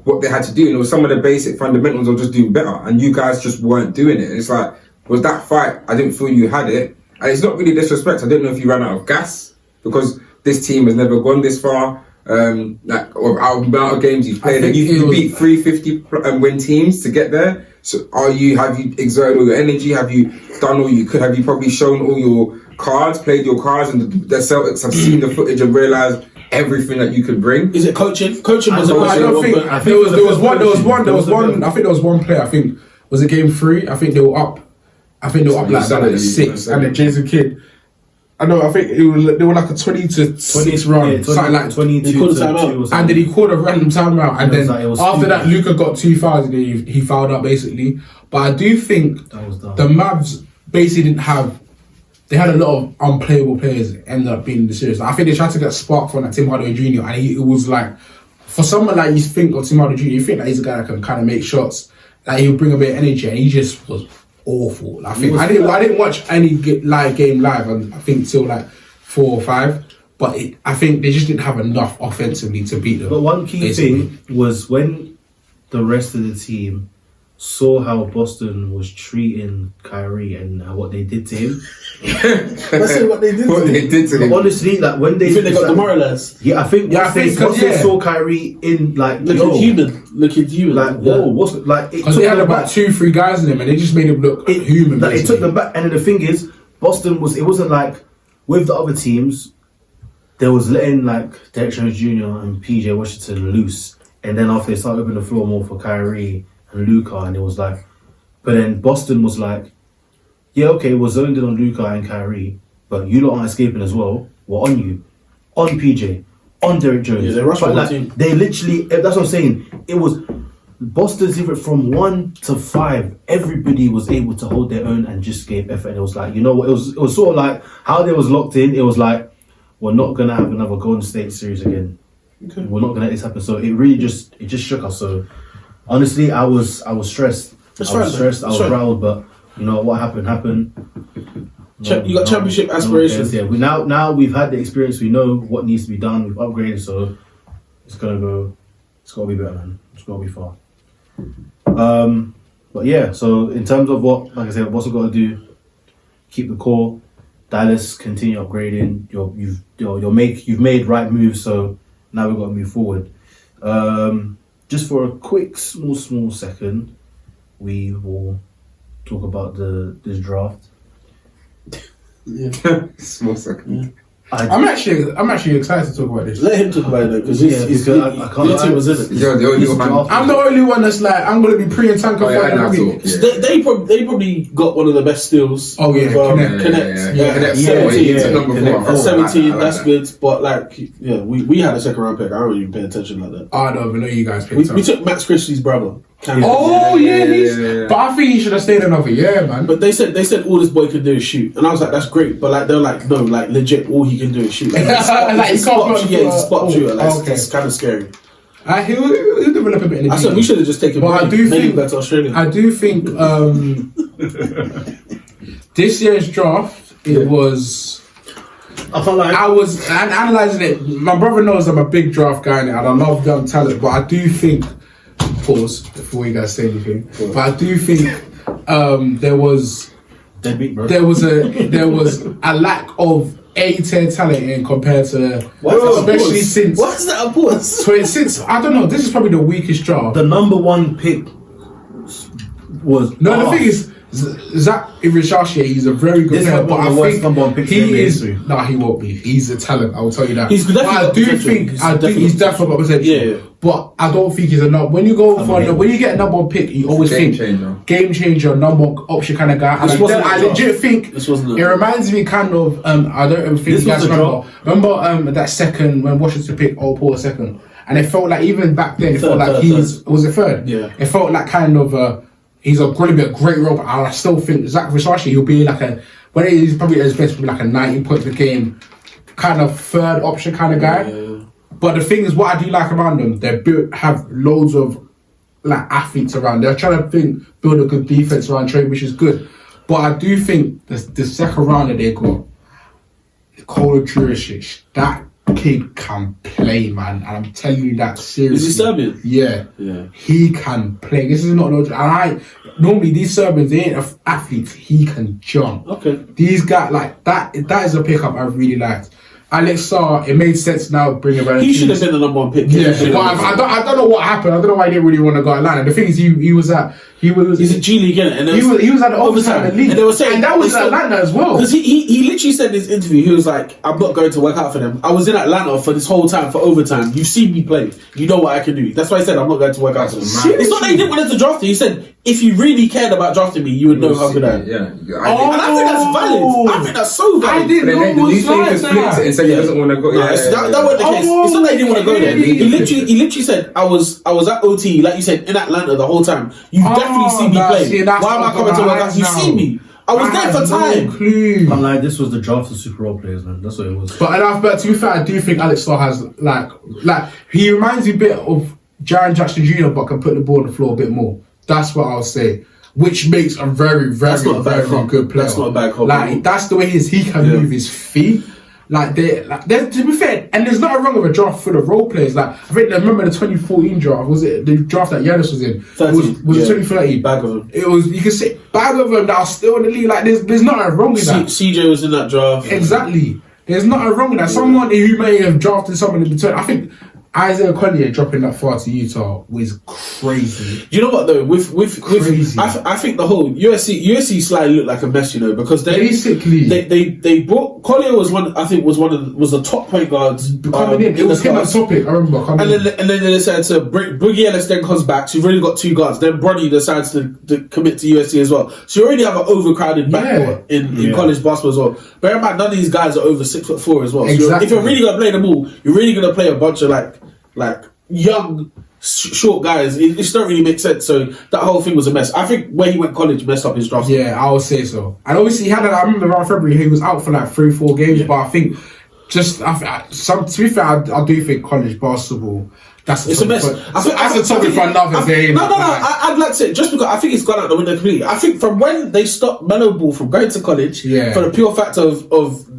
what they had to do. And it was some of the basic fundamentals of just doing better. And you guys just weren't doing it. And it's like, was that fight, I didn't feel you had it. And it's not really disrespect. I don't know if you ran out of gas because this team has never gone this far. Or out of games you've played, you beat 350 and win teams to get there. So have you exerted all your energy? Have you done all you could? Have you probably shown all your cards, played your cards, and the Celtics have seen the footage and realised everything that you could bring? Is it coaching? Coaching was I don't think there was one. I think there was one player. I think was it game 3. I think they were up. Like 6, and then Jason Kidd. I think they were like a 20-6 run, something like 22 to and then he called a random timeout, and then after that, Luka got 2 fouls, and he fouled up basically. But I do think the Mavs basically didn't have they had a lot of unplayable players end up being in the series. I think they tried to get spark from that Tim Hardaway Jr. and it was like, for someone like you think of Tim Hardaway Jr., you think that he's a guy that can kind of make shots, like he'll bring a bit of energy, and he just was awful. I think I didn't watch any game live, and I think till like 4 or 5. But I think they just didn't have enough offensively to beat them. But one key thing was when the rest of the team saw how Boston was treating Kyrie and what they did to him. That's what they did to him. Honestly, like when they got demoralized. Yeah, I think once they saw Kyrie in like looking human, like whoa, what's like? Because they had about 2-3 guys in him, and they just made him look human. Like, it took them back, and then the thing is, Boston was. It wasn't like with the other teams. There was letting like Derek Jones Jr. and PJ Washington loose, and then after they started opening the floor more for Kyrie and Luka, and it was like, but then Boston was like, yeah, okay, we're zoned in on Luka and Kyrie, but you lot aren't escaping as well. We're on you, on PJ, on Derek Jones. Yeah, they rushed on the team. They literally, that's what I'm saying. It was Boston's even from 1 to 5. Everybody was able to hold their own and just gave effort. And it was like, you know what? It was sort of like how they was locked in. It was like, we're not gonna have another Golden State series again. Okay. We're not gonna let this happen. So it really just shook us. So honestly, I was stressed. I was rattled, but you know what happened. You got championship aspirations. Yeah, now we've had the experience. We know what needs to be done. We've upgraded, so it's gotta be better, man. It's gotta be far. But yeah. So in terms of what, like I said, what's it got to do? Keep the core. Dallas, continue upgrading. You've made right moves, so now we've got to move forward. Just for a quick, small second, we will talk about this draft. Yeah. Small second. Yeah. I'm actually excited to talk about this. Let him talk about it because I can't. Your team was in it. You're the only one. I'm the only one that's like, I'm going to be pre and tanker for it. They probably got one of the best steals. Oh yeah, Connect. Yeah. 17. That's good. But like, yeah, we had a second round pick. I don't even pay attention like that. I don't even know you guys picked we took Max Christie's brother. Yeah. But I think he should have stayed another year, man. But they said all this boy could do is shoot, and I was like, that's great. But like, they're like, no, like legit, all he can do is shoot. Like, he's a spot shooter. Like, it's kind of scary. He'll develop a bit in the I said we should have just taken. But I do think that's Australian. I do think this year's draft it was. I can't lie. I was analysing it. My brother knows I'm a big draft guy and I love young talent, but I do think. Pause before you guys say anything. But I do think there was a lack of A-tier talent in compared to especially since. Why is that a pause? Since I don't know, this is probably the weakest draft. The number one pick was the thing is. Zach Irishashi, he's a very good player, but I think he is. No, he won't be. He's a talent. I will tell you that. He's definitely he's definitely got potential. Yeah. But I don't think he's enough. When you when you get a number one pick, you always think game changer, number one option kind of guy. And I legit think it reminds me kind of. I don't even think you guys remember that second when Washington picked Paul second, and it felt like even back then it felt like was a third. Yeah. It felt like kind of. He's going to be a great role, but I still think Zach Versace, he'll be like he's probably at his best, probably like a 19 point per game kind of third option kind of guy. Yeah. But the thing is, what I do like around them, they have loads of like athletes around. They're trying to build a good defense around Trey, which is good. But I do think the second round that they got, Nikola Jurisic, that kid can play, man, and I'm telling you that seriously. Is he Serbian? Yeah. He can play. This is not no. And normally these Serbians, they ain't athletes. He can jump. Okay. These guys like that. That is a pickup I really liked. Alex Sarr, it made sense now bringing around. He should have been the number one pick. Yeah, but I don't know what happened. I don't know why he didn't really want to go to Atlanta. The thing is, he's a G League, and he was at the overtime league, and they were saying, and that was Atlanta as well. Because he literally said in his interview, he was like, "I'm not going to work out for them. I was in Atlanta for this whole time for overtime. You see me play. You know what I can do. That's why I said I'm not going to work out for them." It's not that he didn't want to draft you. He said, "If you really cared about drafting me, you would know how good I am." Yeah, and I think that's valid. I think that's so valid. I didn't know the newspapers flipped it and said he doesn't want to go. That wasn't the case. It's not that he didn't want to go there. He literally said, "I was at OT, like you said, in Atlanta the whole time. You definitely see me play. Why am I coming to work out? You see me." I was there for time. Clue. I'm like, this was the draft of Super Role players, man. That's what it was. But to be fair, I do think Alex Starr has like he reminds me a bit of Jaren Jackson Jr. but can put the ball on the floor a bit more. That's what I'll say. Which makes a very, very, very good player. That's not a bad call. Like that's the way he can move his feet. Like to be fair, and there's nothing wrong with a draft full of role players. Like I think remember the 2014 draft, was it the draft that Giannis was in? 13, was it 2013? Bag of them. It was, you can say bag of them that are still in the league. Like there's nothing wrong with that. CJ was in that draft. Exactly. There's nothing wrong with that. Someone who may have drafted someone in between. I think Isaiah Collier dropping that far to Utah was crazy. You know what though? With Crazy. I think the whole USC slightly looked like a mess, you know, because they brought Collier was the top point guards coming in. It was him on topic. I remember coming in. And then they decided to bring Boogie Ellis then comes back, so you've already got two guards. Then Bronny decides to commit to USC as well. So you already have an overcrowded backcourt in college basketball as well. Bear in mind, none of these guys are over 6'4" as well. So Exactly. if you're really gonna play them all, you're really gonna play a bunch of like young, short guys. It just don't really make sense. So that whole thing was a mess. I think where he went college messed up his draft. Yeah, I would say so. And obviously he had I remember around February he was out for like 3-4 games, but I think to be fair, I do think college basketball. It's a mess. That's a topic for another day. No. I'd like to say, just because I think it's gone out the window completely. I think from when they stopped Melo Ball from going to college, for the pure fact of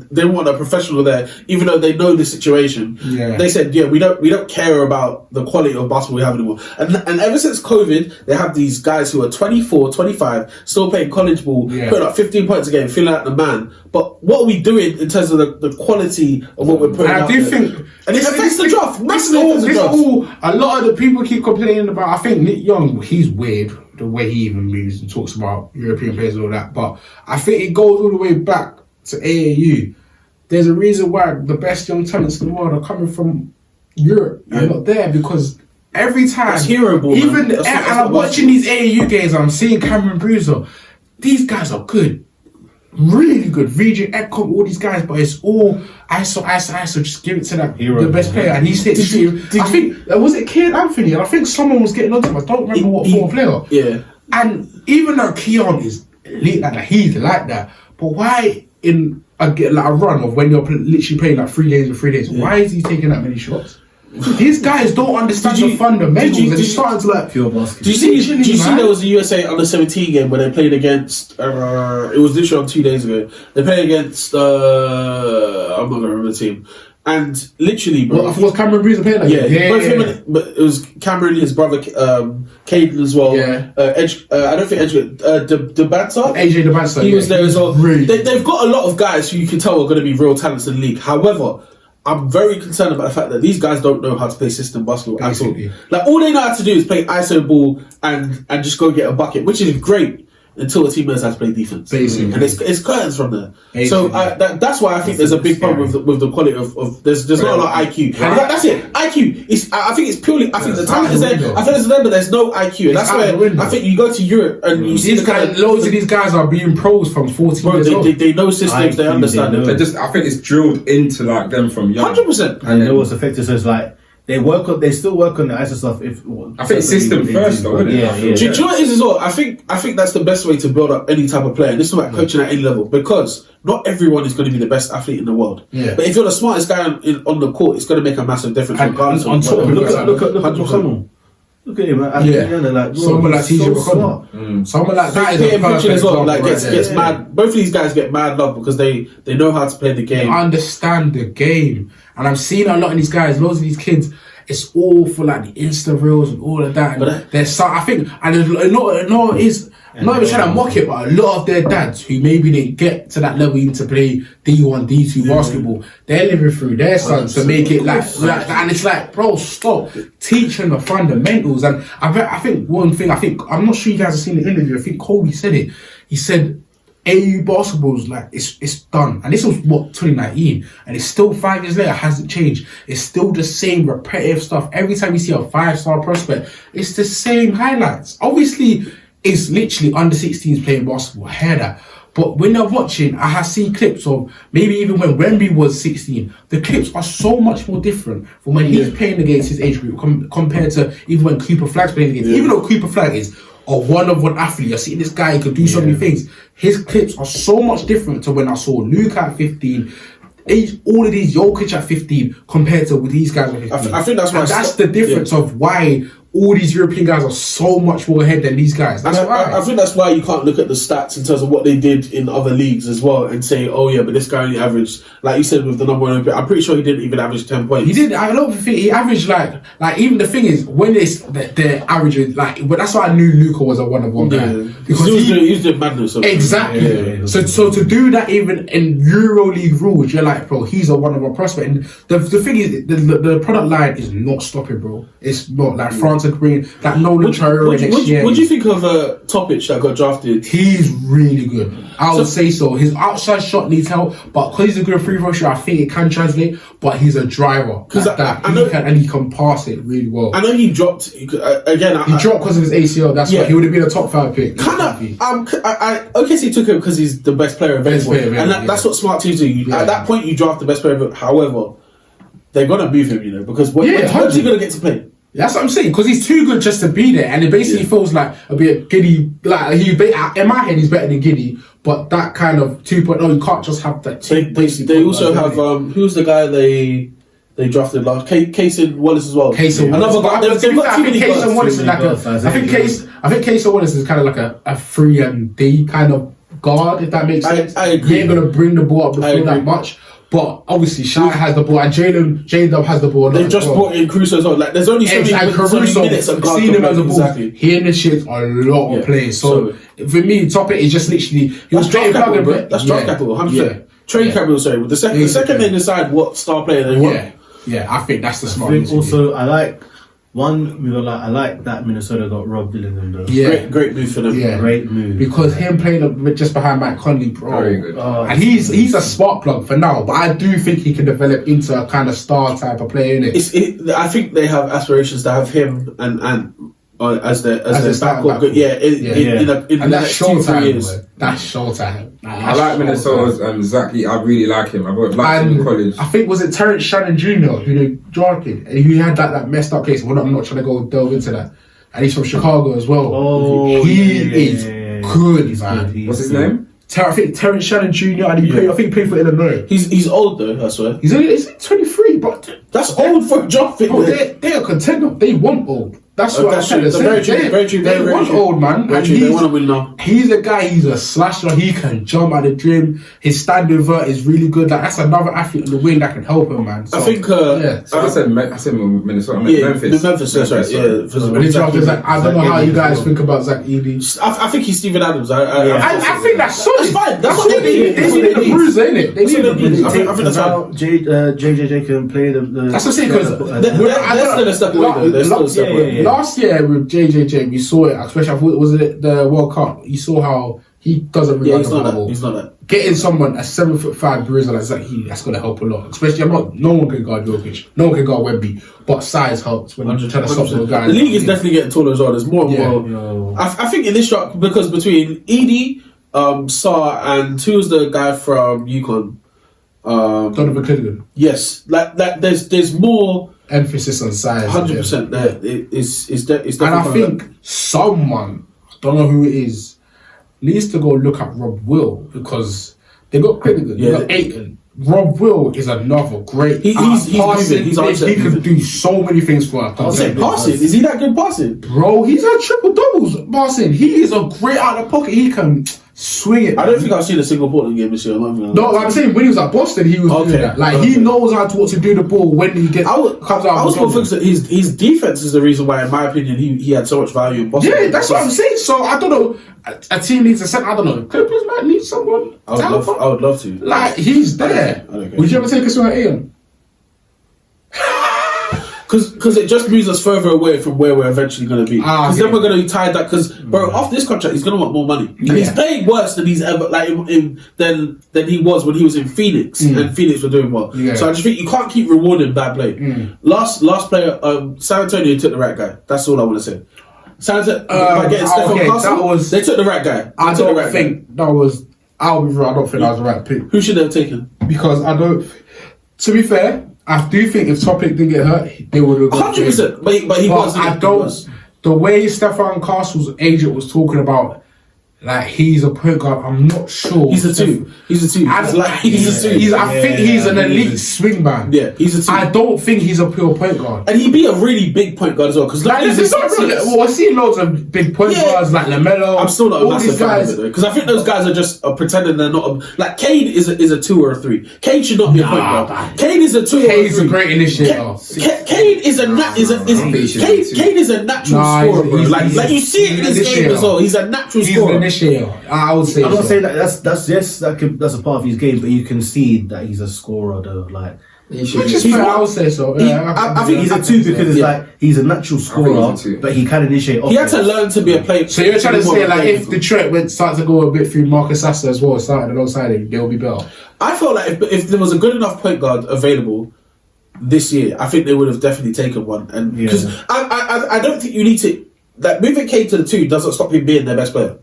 they want a professional there, even though they know the situation. They said, we don't care about the quality of basketball we have anymore. And ever since COVID, they have these guys who are 24, 25, still playing college ball, putting up 15 points a game, feeling like the man. But what are we doing in terms of the quality of what we're putting out there? And it affects the draft. A lot of the people keep complaining about. I think Nick Young, he's weird the way he even moves and talks about European players and all that. But I think it goes all the way back to AAU. There's a reason why the best young talents in the world are coming from Europe and not there, because every time, it's hero ball, even and I'm watching these AAU games, I'm seeing Cameron Bruiser. These guys are good. Really good. Region Ecom, all these guys, but it's all ISO. Just give it to that the best player, and he's hit. I think was it Keon Anthony, and I think someone was getting onto him. I don't remember what former player. Yeah. And even though Keon is elite, he's like that, but why in a run of when you're literally playing like 3 games in 3 days, why is he taking that many shots? These guys don't understand the fundamentals. They're starting to like pure basketball. Do you see there was a USA under 17 game where they played against it was literally on 2 days ago. They played against I'm not gonna remember the team. And literally, bro, was Cameron Bruiser playing that? Yeah. But it was Cameron, his brother Caden as well. Yeah. I don't think DeBanza. AJ DeBanza. He was there as well. They've got a lot of guys who you can tell are going to be real talents in the league. However, I'm very concerned about the fact that these guys don't know how to play system basketball at all. Like all they know how to do is play ISO ball and just go get a bucket, which is great. Until the team knows how to play defense, basically, and it's curtains from there. Basically. So that's why I think there's a big problem with the quality of there's not a lot of IQ. That's it. IQ I think it's purely. I think the talent is there. I think it's there, but there's no IQ, and that's why I think you go to Europe and you see these guys. Loads of these guys are being pros from 14 years old. They know systems. They understand it. I think it's drilled into like them from young. 100%. And it was effective. So it's like. They still work on the ISO stuff. I think system first, though, isn't it? Yeah. Do you know what it is as well? I think that's the best way to build up any type of player. And this is about coaching at any level, because not everyone is going to be the best athlete in the world. Yeah. But if you're the smartest guy on the court, it's going to make a massive difference. Regardless on top of look at Look at him, like someone like TJ McConnell. Someone like that is a perfect as well. Like example, gets mad. Both of these guys get mad love because they know how to play the game. They understand the game, and I'm seeing a lot of these guys. Loads of these kids. It's all for like the Insta reels and all of that. And there's some, I think, and there's a lot is. I'm not even trying to mock it, but a lot of their dads who maybe didn't get to that level even to play D1, D2 basketball, they're living through their sons to make it like that. And it's like, bro, stop teaching the fundamentals. And I think one thing, I'm not sure you guys have seen the interview. I think Kobe said it. He said, AU basketball's like it's done, and this was 2019, and it's still 5 years later, hasn't changed. It's still the same repetitive stuff. Every time you see a 5-star prospect, it's the same highlights. Obviously, it's literally under 16s playing basketball. I hear that, but when they're watching, I see clips of maybe even when Wemby was 16. The clips are so much more different from when he's playing against his age group compared to even when Cooper Flagg's playing against. Even though Cooper Flagg is a one-of-one athlete. You're seeing this guy, he can do so many things. His clips are so much different to when I saw Luke at 15. All of these Jokic at 15 compared to with these guys at 15. I think that's why. And that's the difference of why all these European guys are so much more ahead than these guys. That's why. I think that's why you can't look at the stats in terms of what they did in other leagues as well and say, oh yeah, but this guy only averaged, like you said with the number one. I'm pretty sure he didn't even average 10 points. He did. I don't think he averaged like even the thing is when it's the average but that's why I knew Luka was a one-of-one guy because he was doing madness. Exactly. So to do that even in EuroLeague rules, you're like, bro, he's a one-of-one prospect. And the thing is, the product line is not stopping, bro. It's not like France are bringing that Nolan Traore next year. What do you think of Topic that got drafted? He's really good. I would say so. His outside shot needs help, but because he's a good free throw shooter, I think it can translate. But he's a driver. Because he can pass it really well. I know he dropped again. He dropped because of his ACL. That's why he would have been a top 5 pick. OKC took him because he's the best player available, that's what smart teams do. At that point, you draft the best player available. However, they're gonna move him, because when's he gonna get to play? That's what I'm saying, because he's too good just to be there, and it basically feels like a bit Giddy. Like in my head, he's better than Giddy, but that kind of 2.0, you can't just have that. They also have who's the guy they drafted last? Casey Wallace as well. Another guy. I think Casey Wallace is like I think Casey Wallace is kind of like a 3-and-D kind of guard, if that makes sense. I agree. He ain't gonna bring the ball up the field that much. But obviously, Shai has the ball, and J-Dub has the ball. They've just brought in Caruso as well. Like, there's only so many minutes of guard. Seen him as a ball. He initiates a lot of plays. So for me, Topic is just literally that's draft capital. That's draft capital, 100%. Trade capital. Sorry, with the second they decide what star player they want. Yeah, I think that's the smart. I think also I like that Minnesota got Rob Dillingham though. Yeah, great move for them. Yeah, great move because him playing just behind Mike Conley, bro. Very good. And he's a spark plug for now, but I do think he can develop into a kind of star type of player. I think they have aspirations to have him and as their backcourt. In that's showtime. That's showtime. I like Minnesota's Zach. I really like him. I've liked him in college. I think was it Terrence Shannon Jr. who they drafted, and he had that messed up case. Well, I'm not trying to go delve into that. And he's from Chicago as well. Oh, he is good, man. What's his name? I think Terrence Shannon Jr. and he played for Illinois. He's old though, I swear. He's only 23, but that's old for a draft pick. They're a contender. They want old. That's what I'm trying to say. Very true. They want old, man. They want to win now. He's a guy. He's a slasher. He can jump at the gym. His standing vert is really good. Like that's another athlete on the wing that can help him, man. So, I think. I said Minnesota. Memphis. That's right. Yeah. I don't know how you guys think about Zach Edey. I think he's Steven Adams. I think that's solid. That's fine. That's what they need. They need the bruiser, innit? They need the bruiser. I think that's fine. JJJ can play the. That's what I'm saying because they're still a step away. They're still a step away. Last year with JJJ, we saw it, especially was it the World Cup. You saw how he doesn't really he's not that. Getting someone a 7'5" bruiser like Zach Edey, that's gonna help a lot. Especially no one can guard Jokic, no one can guard Wemby, but size helps when you're trying to stop the guys. The league is definitely getting taller as well. There's more and more. I think in this draft, because between Edey, Sarr, and who's the guy from UConn? Donovan Clinton. Yes, like there's more emphasis on size. 100%. There, it's definitely. And I think someone, I don't know who it is, needs to go look at Rob Will because they got Clinton, they got Ayton. Rob Will is another great. He can do so many things for us. I was saying passing. Is he that good passing? Bro, he's had triple doubles passing. He is a great out of the pocket. He can swing it. I don't think I've seen a single Portland game this year. No, like I'm saying when he was at Boston, he was doing that. Like he knows how to do the ball when he gets comes out. I was more focused that his defense is the reason why, in my opinion, he had so much value in Boston. Yeah, that's what I'm saying. So I don't know. A team needs a center. I don't know. Clippers might need someone. I would love to. Like he's there. Would you ever take us to an Ian? Because it just moves us further away from where we're eventually going to be. Because then we're going to be tied that. Because bro, after this contract, he's going to want more money, and he's playing worse than he's ever than he was when he was in Phoenix, and Phoenix were doing well. Yeah. So I just think you can't keep rewarding bad play. Last player, San Antonio took the right guy. That's all I want to say. San Antonio by getting Stephen Castle, they took the right guy. I don't think that was that was the right pick. Who should they have taken? Because I don't. To be fair, I do think if Topic didn't get hurt, they would have. 100%. But he was. I don't the way Stefan Castle's agent was talking about, like, he's a point guard, I'm not sure. He's a two. He's a two. I think he's an elite swing man. Yeah, he's a two. I don't think he's a pure point guard. And he'd be a really big point guard as well. Because Like, it's not really, well, I see loads of big point guards like LaMelo. I'm still not a all massive these fan guys. of it though, because I think those guys are just pretending they're not. Like Cade is a 2 or a 3. Cade should not be a point guard. man. Cade is a 2 or a 3. Cade's a great initiator. Cade is a natural scorer, bro. he's- Like you see it in this game as well. He's a natural He's scorer. an initiator. I would say I'm not so. saying that that's a part of his game, but you can see that he's a scorer though. Like He should Which is be. fair, I would say so. I think he's a 2 because it's like he's a natural scorer, he's a 2. but he can initiate. He had to learn to be a player. So you're trying to say, like, if Detroit started to go a bit through Marcus Sasser as well, starting alongside him, they'll be better. I felt like if there was a good enough point guard available this year, I think they would have definitely taken one. And because I don't think you need to, like, moving Cade to the 2 doesn't stop him being their best player.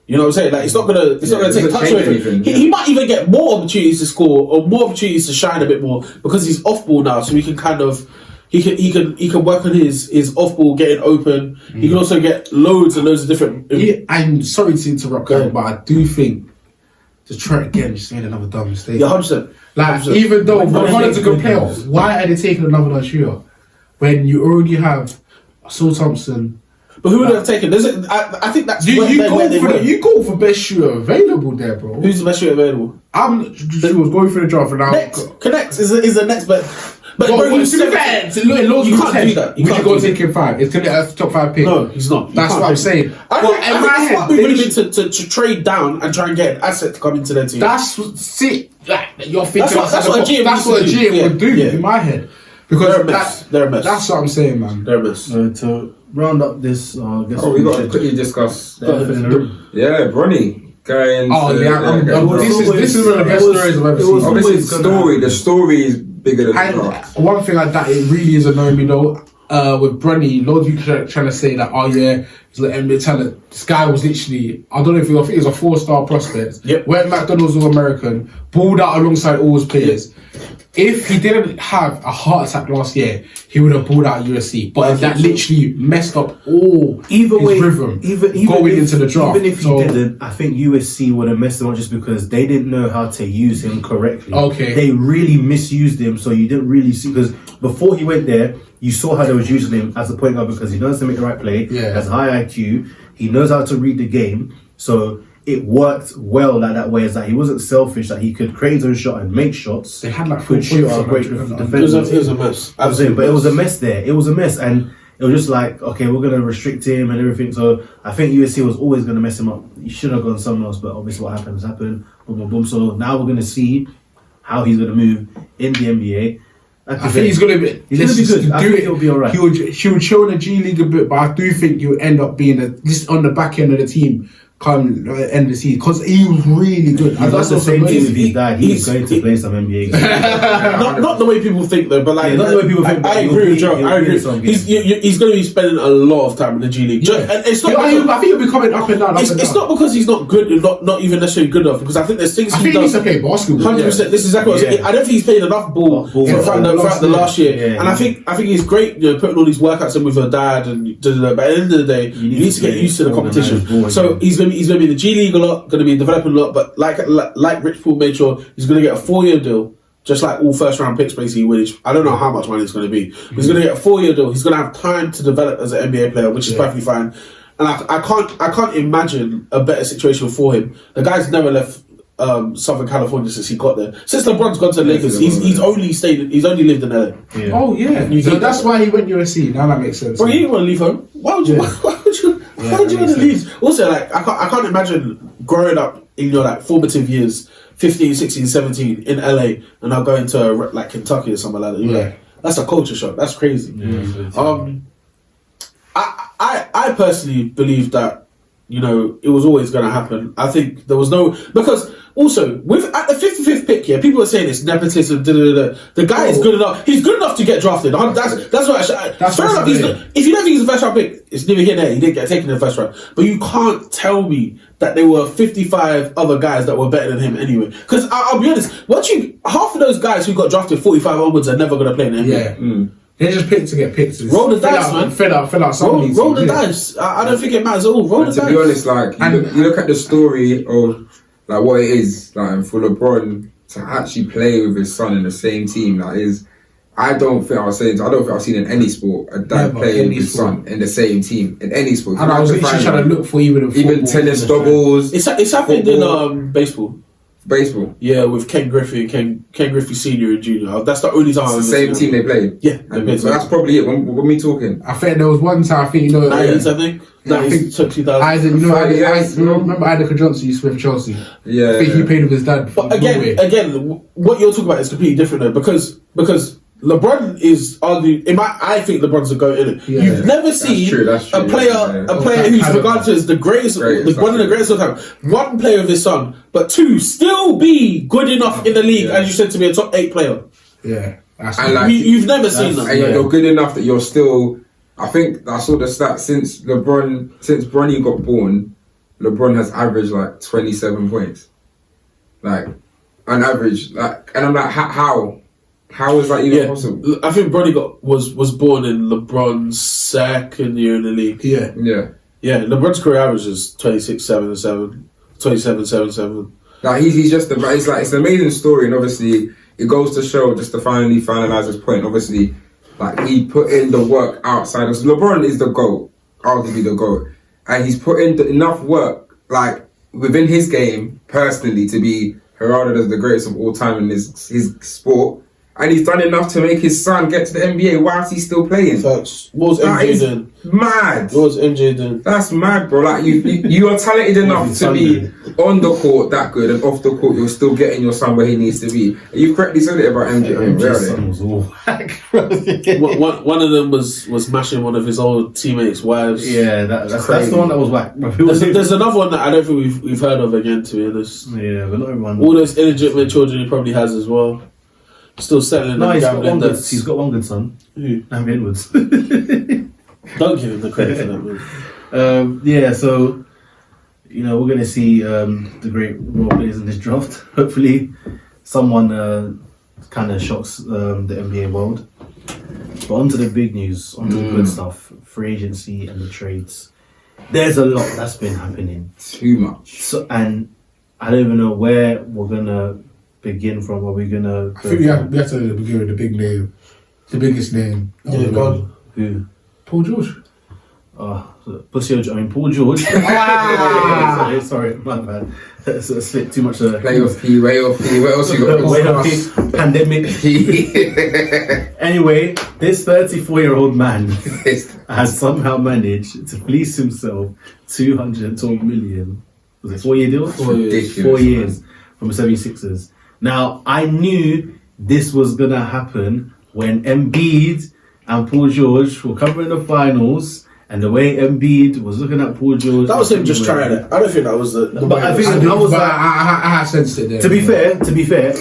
You know what I'm saying? Like, it's not gonna take touch away from him. He might even get more opportunities to score or more opportunities to shine a bit more because he's off ball now, so he can kind of he can work on his off ball getting open. He can also get loads and loads of different. I'm sorry to interrupt, Karen, but I do think Detroit again just made another dumb mistake. Yeah, 100%. Like, even though Ronald's a good player, why are they taking another non-shooter when you already have Saul Thompson? But who would have taken? I think that's You go go for best shooter available there, bro. Who's the best shooter available? She was going for the draft and now. Connect is the next best. But Well, bro, he's to be fair, you can't do that. You Would can't you go do that. taking 5? It's going to be a top 5 pick. No, he's not. That's what I'm saying. I Well, think in my it's head, smart they moving should- to trade down and try and get an asset to come into their team. That's it. Like, you're thinking That's what a GM that's what a needs to do. GM would do Yeah. in my head. They're Because a mess. They're a mess. That's what I'm saying, man. They're a mess. To round up this, I guess We got to quickly discuss. the elephant in the room. Yeah, Bronny. Going Oh, yeah. This is one of the best stories I've ever seen. Obviously, the story is bigger than the And draft. one thing like that, it really is annoying me though. With Bronny, loads of people trying to say that, oh yeah, he's like NBA talent. This guy was literally, I think he was a 4-star prospect. Yep. Went McDonald's All American, balled out alongside all his players. If he didn't have a heart attack last year, he would have balled out USC. But that literally messed up all his rhythm going into the draft. Even if he didn't, I think USC would have messed him up just because they didn't know how to use him correctly. Okay. They really misused him, so you didn't really see, because before he went there, you saw how they was using him as a point guard because he knows to make the right play, has high IQ, he knows how to read the game, so it worked well like that way, is that he wasn't selfish, that he could create his own shot and make shots. They had like good 4 shooter, points great It defender. was a mess. I was saying, but it was a mess there. It was a mess, and it was just like, okay, we're gonna restrict him and everything. So I think USC was always gonna mess him up. He should have gone somewhere else, but obviously what happened. Boom, boom, boom. So now we're gonna see how he's gonna move in the NBA. I think he's going to be. He's gonna be good. I think he'll be alright. He would show in the G League a bit, but I do think he would end up being just on the back end of the team come end of the season because he was really good. He's not the same thing with his dad. He's going to play some NBA games. Not the way people think though, but like not the way people think. I agree with Joe. I agree. He's going to be spending a lot of time in the G League. Yeah. And it's not. I think he'll be coming up and down. It's not because he's not good, not even necessarily good enough. Because I think there's things I he think he needs does. to play basketball. 100%. This is exactly what I was saying. I don't think he's played enough ball throughout the last year. And I think he's great, putting all these workouts in with her dad and but at the end of the day, you need to get used to the competition. So he's gonna be in the G League a lot, gonna be developing a lot, but like Rich Paul made sure he's gonna get a 4-year deal, just like all first round picks basically, which I don't know how much money it's gonna be. But he's gonna get a 4-year deal, he's gonna have time to develop as an NBA player, which is perfectly fine. And I can't imagine a better situation for him. The guy's never left Southern California since he got there. Since LeBron's gone to the Lakers, he's only lived in LA. Yeah. Oh yeah, so that's why he went USC. Now that makes sense. Bro, he didn't want to leave home. Why would you? Why would you want to leave? Also, like I can't imagine growing up in your like formative years, 15, 16, 17 in LA, and now going to like Kentucky or something like that. Yeah. That's a culture shock. That's crazy. I personally believe that it was always going to happen. I think there was because also at the 55th pick here, people are saying it's nepotism. The guy is good enough. He's good enough to get drafted. That's what. Fair enough. If you don't think he's a first round pick, it's neither here nor there. He didn't get taken in the first round. But you can't tell me that there were 55 other guys that were better than him anyway. Because I'll be honest, half of those guys who got drafted 45 onwards are never going to play in the NBA. They just picked to get picked. Roll the dice, man. Fill out some of these roll the teams, dice. I don't think it matters at all. Roll the dice. To be honest, like you look at the story of like what it is, like, and for LeBron to actually play with his son in the same team, that is. I don't think I've seen in any sport a dad playing with his son in the same team in any sport. And I was literally trying to look for even tennis doubles. It's happened in baseball. Baseball. Yeah, with Ken Griffey and Ken Griffey Senior and Junior. That's the only time. It's the same team they played. Yeah, so that's probably it. When we talking? I think there was one time. I think 90s. I think. I think 2000. Remember Isaac Johnson used to play for Chelsea. Yeah, I think he played with his dad. But again, what you're talking about is completely different though, because LeBron is arguing. I think LeBron's a GOAT in it. Yeah, You've never seen a player who's regarded as the greatest, one of the greatest of the time. One player with his son, but two still be good enough in the league, as you said, to be a top 8 player. Yeah, you've never seen that. And you're good enough that you're still. I think I saw the stat since Bronny got born, LeBron has averaged like 27 points, like on average. Like, and I'm like, how? How is that even possible? I think Bronny was born in LeBron's second year in the league. Yeah. LeBron's career average is 27-7. Like he's just it's an amazing story, and obviously it goes to show, just to finally finalize this point. Obviously, like he put in the work outside of LeBron is the GOAT, arguably the GOAT, and he's put in enough work like within his game personally to be heralded as the greatest of all time in his sport. And he's done enough to make his son get to the NBA whilst he's still playing. Facts. What was MJ doing? Mad. What was MJ doing? That's mad, bro. Like you are talented enough to be on the court that good, and off the court you're still getting your son where he needs to be. You correctly said it about MJ. MJ's son was all whack. One of them was smashing one of his old teammates' wives. Yeah, that's the one that was whack. There's another one that I don't think we've heard of again, to be honest. Yeah, but not everyone. All those illegitimate children he probably has as well. Still selling them. He's got one good son. Who? Andy Edwards. Don't give him the credit for that, man. So we're going to see the great role players in this draft. Hopefully, someone kind of shocks the NBA world. But onto the big news, onto the good stuff, free agency and the trades. There's a lot that's been happening. Too much. So, and I don't even know where we're gonna begin from. Are we gonna? I think we have to begin with the big name, the biggest name. God. Who? Paul George. Paul George. Sorry, my bad. Slipped too much. Playoff P, way off P. What else you got? Way off P. Pandemic. Anyway, this 34-year-old man has somehow managed to fleece himself 212 million. Was it 4-year deal? 4 years. 4 years from the 76ers. Now, I knew this was going to happen when Embiid and Paul George were covering the finals, and the way Embiid was looking at Paul George. That was him just trying it. I don't think that was the but I think I sensed it there. To be fair,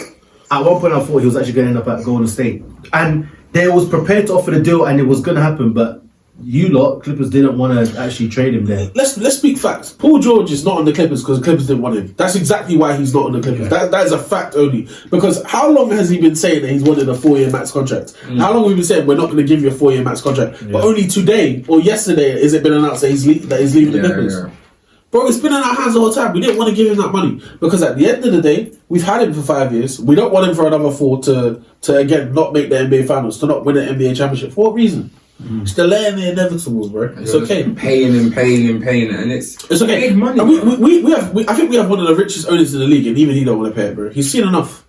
at one point I thought he was actually going to end up at Golden State. And they was prepared to offer the deal and it was going to happen, but Clippers didn't want to actually trade him there. Let's speak facts. Paul George is not on the Clippers because the Clippers didn't want him. That's exactly why he's not on the Clippers. Yeah. That is a fact only. Because how long has he been saying that he's wanted a 4-year max contract? How long have we been saying we're not going to give you a 4-year max contract? Yeah. But only today or yesterday has it been announced that he's leaving the Clippers. Yeah. Bro, it's been in our hands the whole time. We didn't want to give him that money because at the end of the day, we've had him for 5 years. We don't want him for another 4 to again not make the NBA finals, to not win an NBA championship. For what reason? It's delaying the inevitables, bro. It's okay. Paying, and it's okay. Big money. And I think we have one of the richest owners in the league, and even he don't want to pay it, bro. He's seen enough.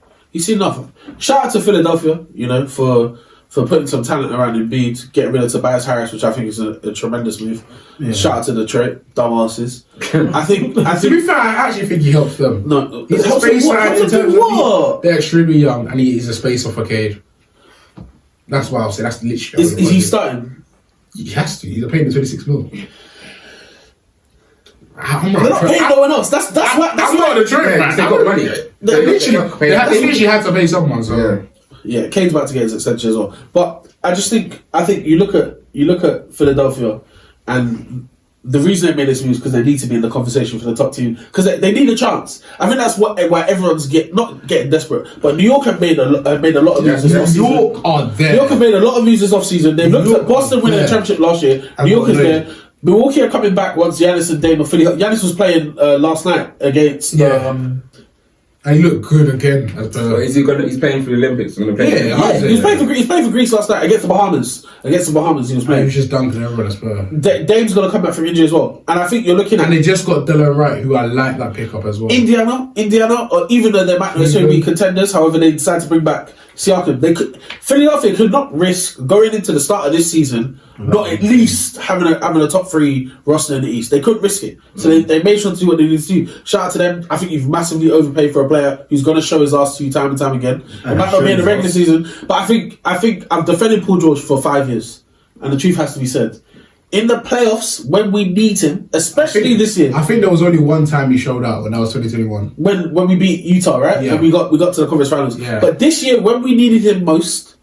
Shout out to Philadelphia, for putting some talent around Embiid, getting rid of Tobias Harris, which I think is a tremendous move. Yeah. Shout out to Detroit, dumbasses. I think. To be fair, I actually think he helps them. No, he's a space side in terms of they're extremely young, and he is a space off a cage. That's why I'll say that's literally. Is he starting? He has to. He's paying the 26 mil. They're not paying no one else. That's not the trade, man. They got money. They literally had to pay someone. So yeah, Kane's about to get his extension as well. But I think you look at Philadelphia, and the reason they made this move is because they need to be in the conversation for the top team because they need a chance. I think that's why everyone's not getting desperate. But New York have made a lot of moves this offseason. New York are there. New York have made a lot of moves this offseason. They looked at Boston winning the championship last year. New York is there. Milwaukee are coming back once Giannis and Dame are fully. Giannis was playing last night against. And he looked good again. So is he gonna? He's playing for the Olympics. He's gonna play. He was playing for Greece last night against the Bahamas. He was playing. He was just dunking everyone as well. Dame's gonna come back from injury as well, and I think you're looking at. And they just got Delon Wright, who I like that pickup as well. Indiana, or even though they might not necessarily be contenders, however they decide to bring back Siakam. Philadelphia could not risk going into the start of this season not at least having a top 3 roster in the East. They couldn't risk it, so they made sure to do what they needed to do. Shout out to them. I think you've massively overpaid for a player who's going to show his ass to you time and time again. It might not be in the regular season, but I think I've defended Paul George for 5 years, and the truth has to be said. In the playoffs, when we beat him, especially this year, I think there was only one time he showed out, and that was 2021. When we beat Utah, right? Yeah. And we got to the conference finals. Yeah. But this year, when we needed him most,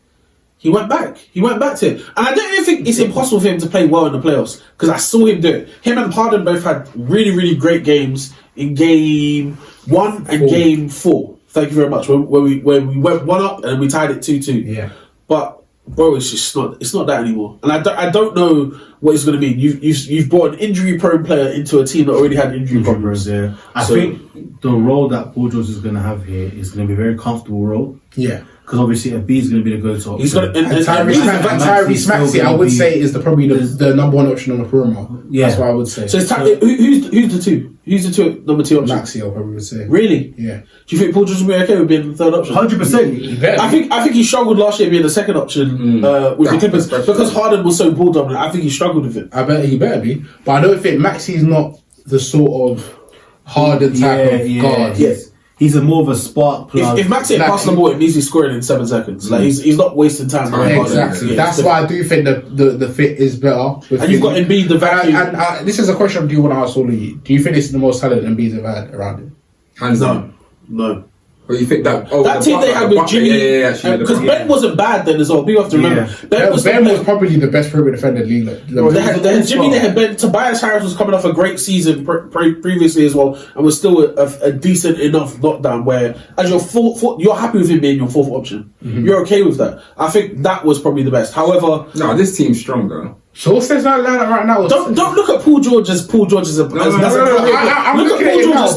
he went back. He went back to it. And I don't even think it's impossible for him to play well in the playoffs, because I saw him do it. Him and Harden both had really, really great games in game 1 and game 4. Thank you very much. When we went 1 up and we tied it 2-2. Yeah. But bro, it's not that anymore. And I don't know what it's going to be. You've brought an injury-prone player into a team that already had injury problems. Yeah, I think the role that Paul George is going to have here is going to be a very comfortable role. Yeah. Because obviously a B is going to be the go-to option. He's got Tyrese Maxey, I would say, is probably the number 1 option on the perimeter. Yeah. That's what I would say. So who's the two? Who's the number 2 option? Maxey, I probably would say. Really? Yeah. Do you think Paul George will be okay with being the 3rd option? 100%. I think he struggled last year being the 2nd option with the Clippers because Harden was so ball dominant. I think he struggled with it. I bet he better be, but I don't think Maxey's not the sort of Harden type of guard. Yes. He's more of a spark plug. If Maxey had passed the ball, it means he's scoring in 7 seconds. Like he's not wasting time. Exactly. That's why I do think the fit is better. And you've got Embiid, the vacuum. And this is a question I do want to ask all of you. Do you think this is the most talent Embiid have had around him? Hands down. No. Or you think that that team they had with Jimmy, because Ben wasn't bad then as well. People have to remember Ben was probably the best perimeter defender in the league. They had Jimmy, they had Ben. Tobias Harris was coming off a great season previously as well, and was still a decent enough knockdown where as you're happy with him being your 4th option. You're okay with that. I think that was probably the best. However, no, this team's strong though. So what's this like right now? Don't look at Paul George as Paul George as a. I'm look at Paul George as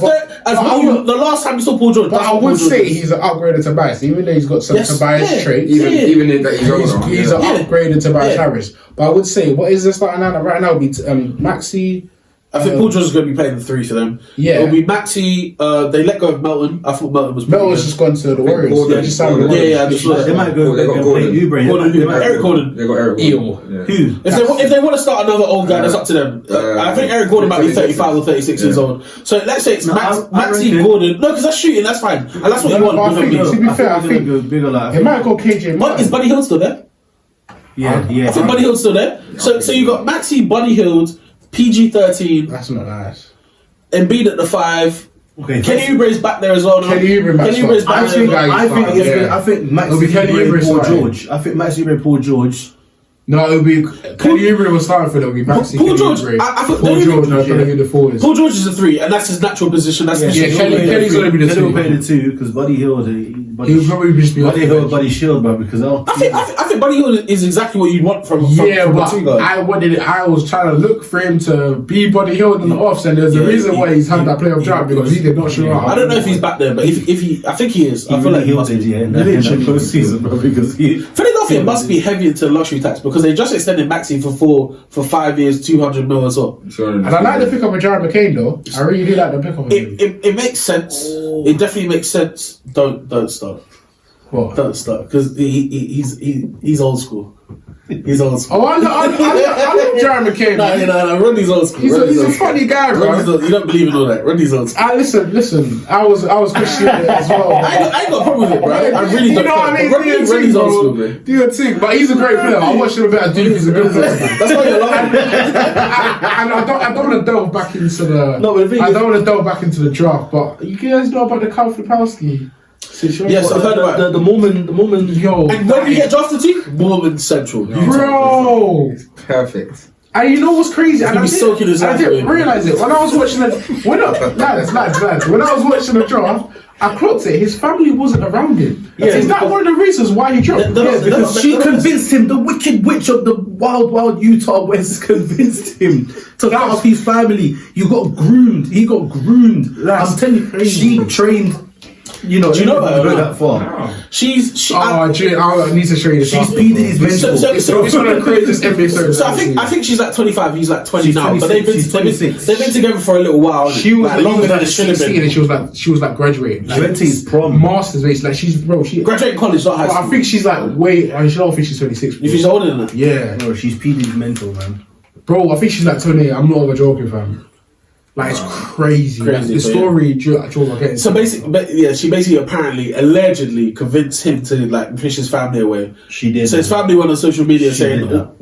the last time you saw Paul George. But I would say he's an upgraded Tobias, even though he's got some Tobias traits. Even that he's an upgraded Tobias Harris. But I would say, what is this starting lineup right now? Maxey. I think Paul George is going to be playing the 3 for them. Yeah. It'll be Maxey. They let go of Melton. I thought Melton was just gone to the Warriors. Gordon, Just signed the Warriors. They might go. They got Gordon. Eric Gordon. They got Eric Gordon. Who? If they want to start another old guy, that's up to them. I think Eric Gordon might be 35 or 36 years old. So let's say it's Maxey Gordon. No, because that's shooting. That's fine, and that's what you want. To be fair, I think it might go KJ. Is Buddy Hield still there? Yeah. I think Buddy Hield's still there. So you got Maxey, Buddy Hield, PG-13. That's not nice. Embiid at the 5. Okay, Kenny Oubre's back there as well. Kenny Oubre's back. I think Max Oubre and Paul George. I think Max Oubre and Paul George. No, it'll be Kenny Oubre was starting for them. It'll be Maxey. Paul George. Paul George. No, the 4 is. Paul George is a 3, and that's his natural position. That's Kenny's gonna be the 2. He'll play the 2 because Buddy Hield. He'll probably just be Buddy Hield, Buddy Shield, bro. Because I think Buddy Hield is exactly what you'd want from but a 2 guy. I was trying to look for him to be Buddy Hield in the offs, and there's a reason why he's had that playoff drought because he did not show up. I don't know if he's back there, but if he, I think he is. I feel like he must be. In that postseason, bro. Because Philadelphia must be heavy into luxury tax because they just extended Maxey for 5 years, 200 mil as well. And I like the pickup of Jared McCain though. I really do like the pickup of him. It makes sense. It definitely makes sense. Don't start. What? Don't start because he's old school. He's old school. Oh, I love Jared McCain. No, Rodney's old school. He's a funny guy, bro. You don't believe in all that. Rodney's old school. Listen. I was questioning it as well. I ain't got a problem with it, bro. I really don't. You know what I mean? Rodney's old school, man. Do your thing, but he's a great player. I watched him a bit of Duke. He's a good player. That's why you're laughing. And I don't want to delve back into the. No, but I don't want to delve back into the draft. But you guys know about the Kyle Filipowski situation? Yes, I've heard about the Mormon. Yo, and when did he get drafted to? Mormon Central, bro. Perfect. And you know what's crazy? And I didn't realise it. When I was watching lads, when I was watching the draft, I clocked it. His family wasn't around him. Yeah, is that one of the reasons why he dropped? Because she convinced him, the wicked witch of the wild Utah West convinced him to cut off his family. You got groomed. He got groomed. I'm telling you, she trained. You know, do you know about her? That far. No. I need to show you this. She's PD his mentor. So it's one of the craziest episodes. So I think she's like 25. He's like 20 now. But they've been together for a little while. She was like longer than it should have been. And she was like graduating. She went to his prom, masters basically. Like she graduating college, not high school. I think she's like I don't think she's 26. If she's older than that, yeah, bro, she's PD his mentor, man. Bro, I think she's like 28. I'm not over joking, fam. Like it's crazy. Like, the story Jules are getting. So basically, she basically allegedly convinced him to like push his family away. She did. So his family went on social media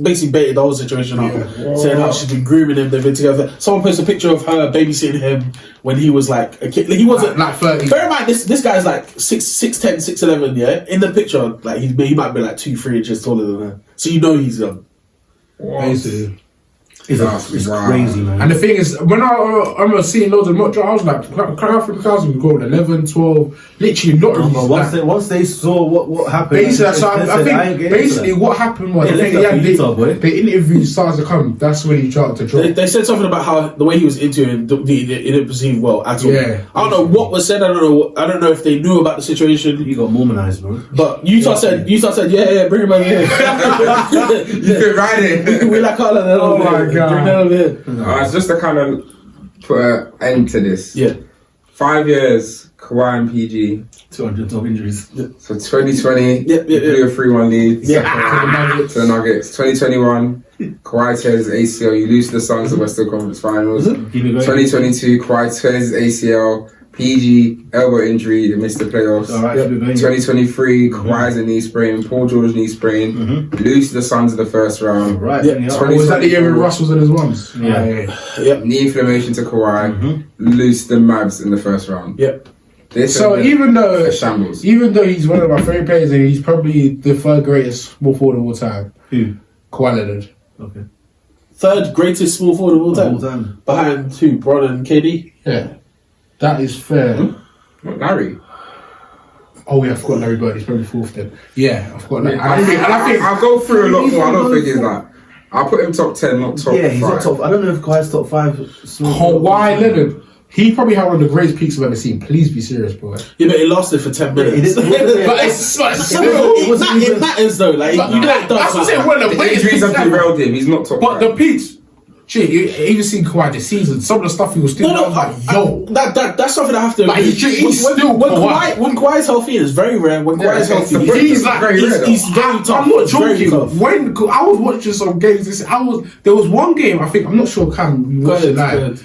basically baited the whole situation up, saying how she's been grooming him. They've been together. Someone posted a picture of her babysitting him when he was like a kid. He wasn't like 30. Bear in mind, this guy's like 6'10", 6'11". Yeah, in the picture, like he might be like 2-3 inches taller than her. So you know he's young. Basically. It's crazy, man. And the thing is, when I remember seeing loads of mock drafts, I was like, Crown Africa Classic was going 11, 12, literally lotteries. Once they saw what happened, basically, I think basically what happened was they interviewed stars to come. That's when he tried to drop. They said something about how the way he was into him, he didn't perceive well at all. Yeah, I don't know what was said. I don't know if they knew about the situation. He got Mormonized, bro. But Utah said, yeah, bring him over here. You can ride it. We like all of that. Oh my god. It's just to kind of put an end to this. Yeah. 5 years, Kawhi and PG. 200 top injuries. Yeah. So 2020, blew a 3-1 lead. To the Nuggets. 2021, Kawhi tears his ACL. You lose to the Suns in the Western Conference Finals. 2022, Kawhi tears his ACL. PG, elbow injury, they missed the playoffs. 2023, Kawhi's a knee sprain, Paul George knee sprain, lose to the Suns in the first round. Right. Was that the year when Russ was in his ones? Knee inflammation to Kawhi, lose to the Mavs in the first round. Yep. Even though he's one of my favorite players and he's probably the third greatest small forward of all time. Who? Kawhi Leonard. Okay. Third greatest small forward of all time. Behind who? Bron and KD? Yeah. That is fair. Not Larry. Oh yeah, I forgot Larry Bird. He's probably fourth then. Yeah, I forgot Larry. I think I'll go through a lot more. I don't think it's that. I'll put him top 10, not top 5. Yeah, he's not top. I don't know if Kawhi's top 5. Kawhi Leonard. He probably had one of the greatest peaks I've ever seen. Please be serious, bro. Yeah, but it lasted for 10 minutes. It matters though. Like that's what I'm saying. One of the greatest injuries have derailed him. He's not top 5. But the peaks. Shit, you even seen Kawhi this season. Some of the stuff he was doing, I was like, yo. That's something I have to agree. When Kawhi's healthy, it's very rare. When Kawhi's healthy, he's like very rare. He's very tough. I'm not joking. When I was watching some games, there was one game. I think I'm not sure. Cam, you watched it live.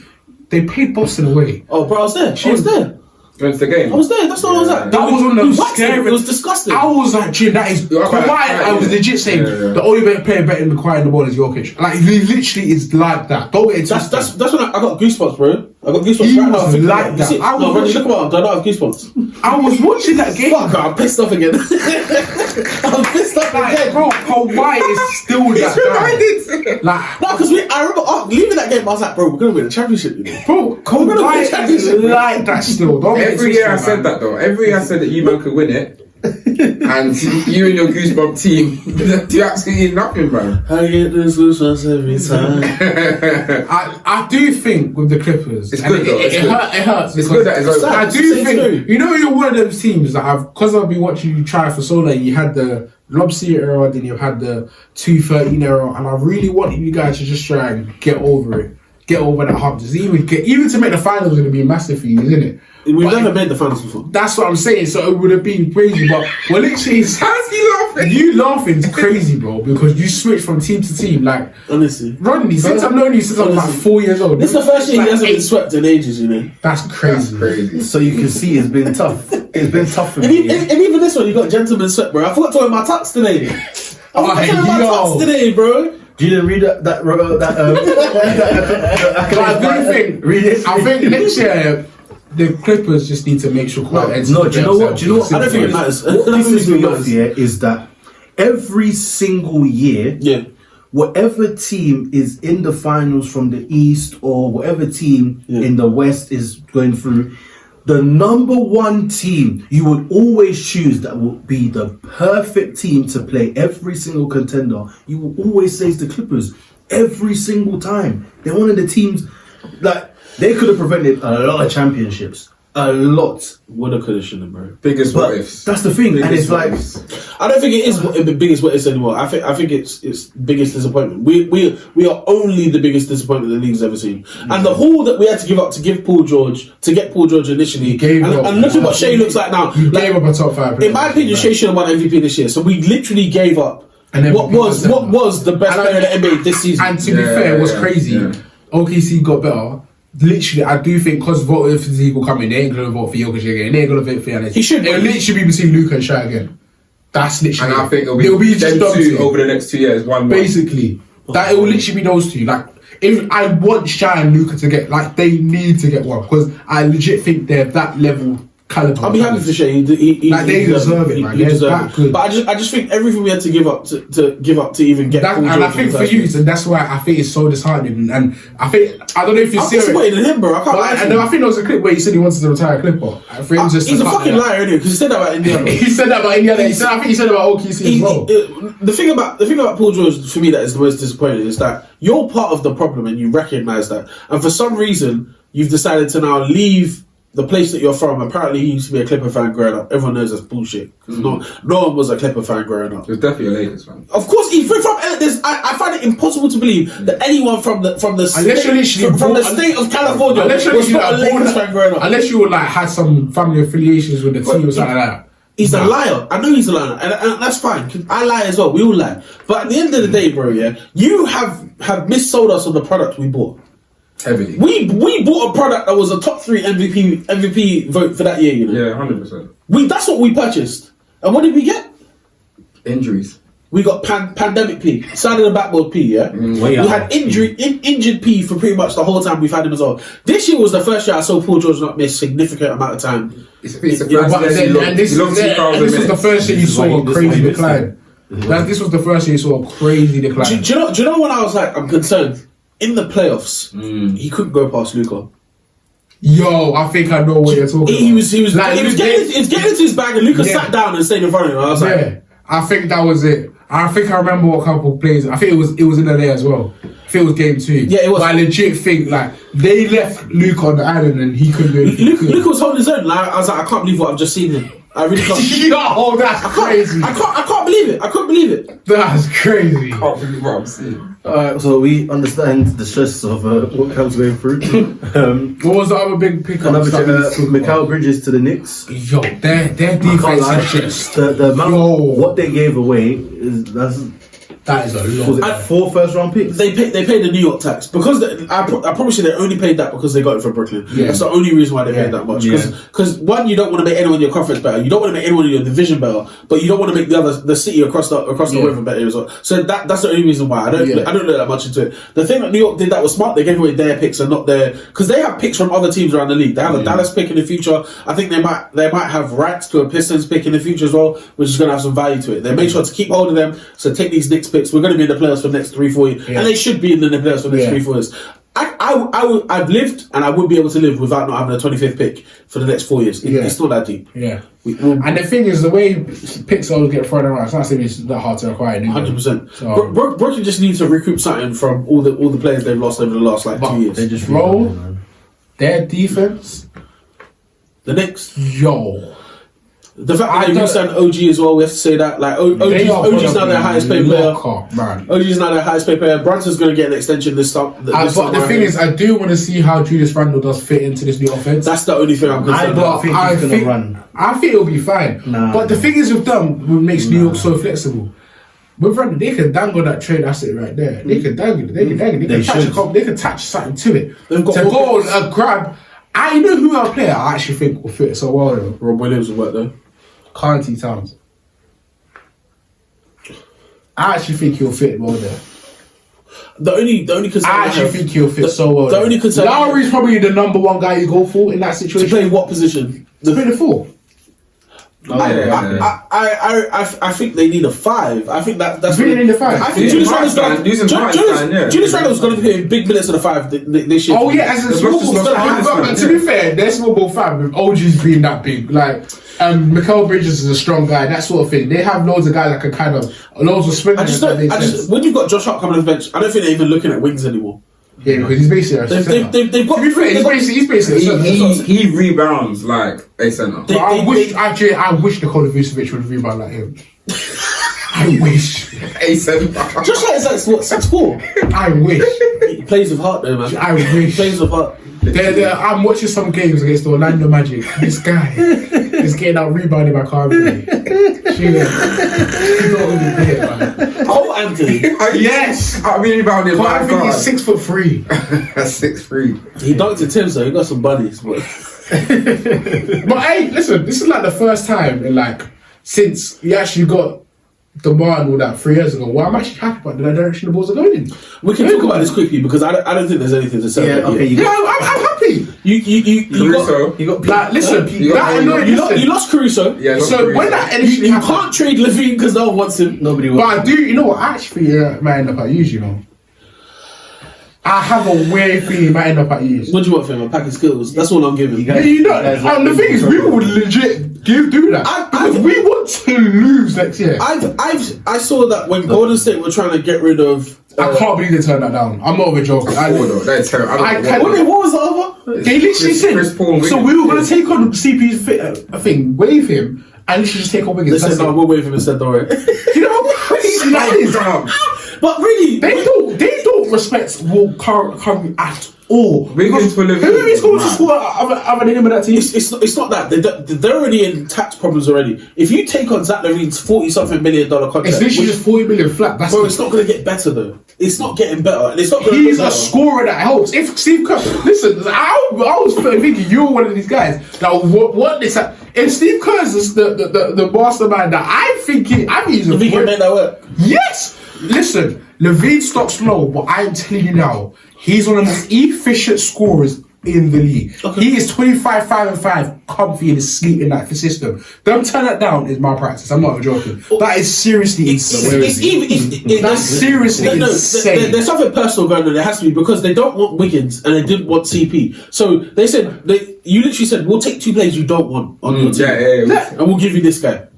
They played Boston away. Oh, bro, I was there. I was there. Went to the game. I was there. That's what I was at. That was one of the scary. It was disgusting. I was like, that is Kawhi. I was legit saying the only player better than Kawhi in the world is Jokic. Like he literally is like that. Don't get it twisted. That's when I got goosebumps, bro. I got goosebumps right now. Like that. Look what I've done. I have goosebumps. I was watching that game. Fuck, I'm pissed off again. I'm pissed off again, bro. Kawhi is still that guy. Like, no, because I remember leaving that game. I was like, bro, we're gonna win the championship, you know? Bro, Kawhi is like that still. Every year I said that though. Every year I said that you man could win it. And you and your goosebump team do absolutely nothing, bro. I get this goosebumps every time. I do think with the Clippers, it's good though. It hurts. It's good that it's over. I do think you're one of those teams that because I've been watching you try for so long. You had the Lob City era, then you had the 213 era, and I really wanted you guys to just try and get over it, get over that hump. Just even to make the finals is going to be massive for you, isn't it? We've never made the finals before. That's what I'm saying. So it would have been crazy, but we're literally. How's he laughing? You laughing is crazy, bro, because you switch from team to team. Like honestly, Rodney, since I've known you since I was like 4 years old. This is the first year he hasn't been swept in ages, you know. That's crazy. So you can see it's been tough. It's been tough for me. And even this one, you got gentleman swept, bro. I forgot to wear my tux today. Bro. Do you didn't read that? Read it. I think next year. The Clippers just need to make sure. Do you know what? I don't think it matters. What pisses me off here is that every single year, whatever team is in the finals from the East or whatever team in the West is going through, the number one team you would always choose that will be the perfect team to play every single contender, you will always say is the Clippers. Every single time. They're one of the teams, like, they could have prevented a lot of championships. A lot. Woulda, coulda, shoulda, bro. Biggest what ifs. That's the thing. And it's like, I don't think it is the biggest what ifs anymore. I think it's biggest disappointment. We are only the biggest disappointment the league's ever seen. And the haul that we had to give up to get Paul George initially, and look at what Shea looks like now. You gave up a top 5. In my opinion, Shea should have won MVP this year. So we literally gave up what was the best player in the NBA this season. And to be fair, it was crazy. OKC got better. Literally, I do think because vote for the will come in, they ain't gonna vote for Jokic again. They ain't gonna vote for Giannis. He should. It'll literally be between Luka and Shai again. That's literally. And I think it'll be just them two over the next 2 years. Basically, that it will literally be those two. Like, if I want Shai and Luka to get, like, they need to get one because I legit think they're that level. Caliber. I'll be happy for Shea. They deserve it, man. They deserve it. But I just think everything we had to give up to even get that, and I think for you, and that's why I think it's so disheartening. And I don't know if you're serious. I'm disappointed in him, bro. I think there was a clip where he said he wanted to retire a Clipper. For him he's a fucking liar, anyway. Because he said that about Indiana. He said that about Indiana. I think he said about OKC as well. The thing about Paul George for me that is the most disappointing is that you're part of the problem and you recognise that, and for some reason you've decided to now leave the place that you're from. Apparently he used to be a Clipper fan growing up. Everyone knows that's bullshit. No one was a Clipper fan growing up. He was definitely a Lakers fan. Of course, he's from I find it impossible to believe that anyone from the state of California was not a Lakers fan growing up. Unless you would like had some family affiliations with the team or something like that. He's a liar. I know he's a liar, and that's fine. I lie as well. We all lie. But at the end of the day, bro, you have missold us on the product we bought. Heavily. We bought a product that was a top 3 MVP vote for that year, you know. Yeah, 100%. That's what we purchased. And what did we get? Injuries. We got pandemic P, side of the backboard P, yeah? We had injured P for pretty much the whole time we've had him as well. This year was the first year I saw Paul George not miss significant amount of time. This was the first year you saw a crazy decline. This was the first year you saw a crazy decline. Do you know when I was like, I'm concerned? In the playoffs, he couldn't go past Luka. Yo, I think I know what you're talking about. He was getting into his bag and Luka sat down and stayed in front of him. I was like, I think that was it. I think I remember what couple of plays. I think it was in LA as well. I think it was game 2. Yeah, it was. But I legit think like they left Luka on the island and he couldn't do anything. Luka was holding his own. Like, I was like, I can't believe what I've just seen him. I really can't. Yo, that's crazy. I can't believe it. I couldn't believe it. That's crazy. I can't believe what I'm seeing. So we understand the stress of what Cam's going through. What was the other big pickup? Mikal Bridges to the Knicks. Yo, their defense is just the amount what they gave away that is a lot. Was it 4 first-round picks? They paid the New York tax because I promise you they only paid that because they got it from Brooklyn. Yeah. That's the only reason why they paid that much. Because one, you don't want to make anyone in your conference better. You don't want to make anyone in your division better, but you don't want to make the city across the river better as well. So that's the only reason why I don't know that much into it. The thing that New York did that was smart. They gave away their picks and not their, because they have picks from other teams around the league. They have a Dallas pick in the future. I think they might have rights to a Pistons pick in the future as well, which is going to have some value to it. They make sure to keep hold of them. So take these Knicks picks. We're going to be in the playoffs for the next 3-4 years, and they should be in the playoffs for the next 3-4 years. I've lived and I would be able to live without not having a 25th pick for the next 4 years. It's not that deep. Yeah. And the thing is, the way picks always get thrown around, it's not saying it's that hard to acquire. 100%. So, Brooklyn just needs to recoup something from all the players they've lost over the last 2 years. They just roll their defense. The Knicks. Yo. The fact that they re-signed OG as well, we have to say that. Like OG's now their highest paid player. OG's now their highest paid player. Brunson's going to get an extension this time. But the thing is, I do want to see how Julius Randle does fit into this new offense. That's the only thing I'm concerned about. I think it'll be fine. But the thing is with them, what makes New York so flexible. With Randle, they can dangle that trade asset right there. They can dangle it. They can attach something to it. They've got to go grab. I know who our player I actually think will fit so well though. Rob Williams will work though. Carnty Towns. I actually think he'll fit well there. The only concern I actually think he'll fit so well. The only concern Lowry's probably the number one guy you go for in that situation. To play what position? To play the 4. I think they need a 5. I think that's really need a 5. I think Julius Randle's going to be hitting big minutes of the 5 this year. Oh yeah, as a small ball. But to be fair, their small ball 5 with OG's being that big, like. Mikael Bridges is a strong guy, that sort of thing. They have loads of guys that can kind of loads of sprinters. When you've got Josh Hart coming on the bench, I don't think they're even looking at wings anymore. Yeah, because he's basically they've got. To be fair, he's basically he rebounds like a centre. I wish Nikola Vucevic would rebound like him. I wish. A centre. Josh Hart is like what 6'4". I wish. He plays with heart though, man. I wish. He plays with heart. I'm watching some games against the Orlando Magic. This guy is getting out rebounded by Carmen. He's not really good, man. Oh, Anthony. Yes. I mean, rebounded by I think he's 6'3". 6'3". He dunked at Tim, so he got some buddies. But hey, listen, this is like the first time in since he actually got the man all that 3 years ago. Well, I'm actually happy about the direction the balls are going in. We can talk about this quickly because I don't think there's anything to say. Yeah, okay. I'm happy. You got listen. You lost Caruso. Yeah. So when that initially you can't trade Levine because no one wants him. Nobody wants. But I do. You know what? I actually might end up at Hughes. You know. I have a weird feeling he might end up at Hughes. What do you want from him? A pack of skills. That's all I'm giving. The thing is, we would legit do that because we want to lose next year. I saw that when Golden State were trying to get rid of. I can't believe they turned that down. I'm not even joking. That's terrible. What was the other? They literally said. So we were going to take on CP's thing, wave him, and literally just take on Wiggins. They said no, we'll wave him instead. Don't worry. You know how crazy that is. But really, they don't respect Curry at all. Who is going to score other than him in that team? It's not that they're already in tax problems already. If you take on Zach LaVine's $40-something million contract, it's literally just $40 million flat. It's not going to get better though. It's not getting better, and it's not. He's a scorer that helps. If Steve Kerr, listen, I was thinking you're one of these guys that what this. If Steve Kerr is the mastermind that I think he's a. He can make that work. Yes. Listen, Levine stops low, but I'm telling you now, he's one of the most efficient scorers in the league. Okay. He is 25, 5 and 5, comfy in his sleep in that system. Don't turn that down is my practice. I'm not even joking. That is seriously insane. That's seriously insane. There's something personal going on. There has to be because they don't want Wiggins and they didn't want CP. So they said you literally said we'll take 2 players you don't want on your team, and we'll give you this guy.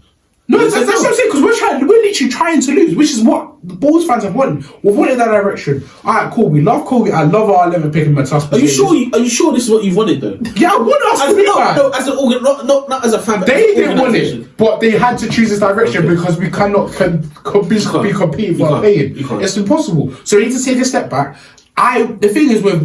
No, that's what I'm saying, because we're literally trying to lose, which is what the Bulls fans have wanted. We've wanted that direction. Alright, cool. We love Kobe. I love our 11 pick in Matas. Are you sure this is what you wanted though? Yeah, I want us to be as an organ, not as a fan. They didn't want it, but they had to choose this direction because we cannot be competing for paying. It's impossible. So we need to take a step back. The thing is with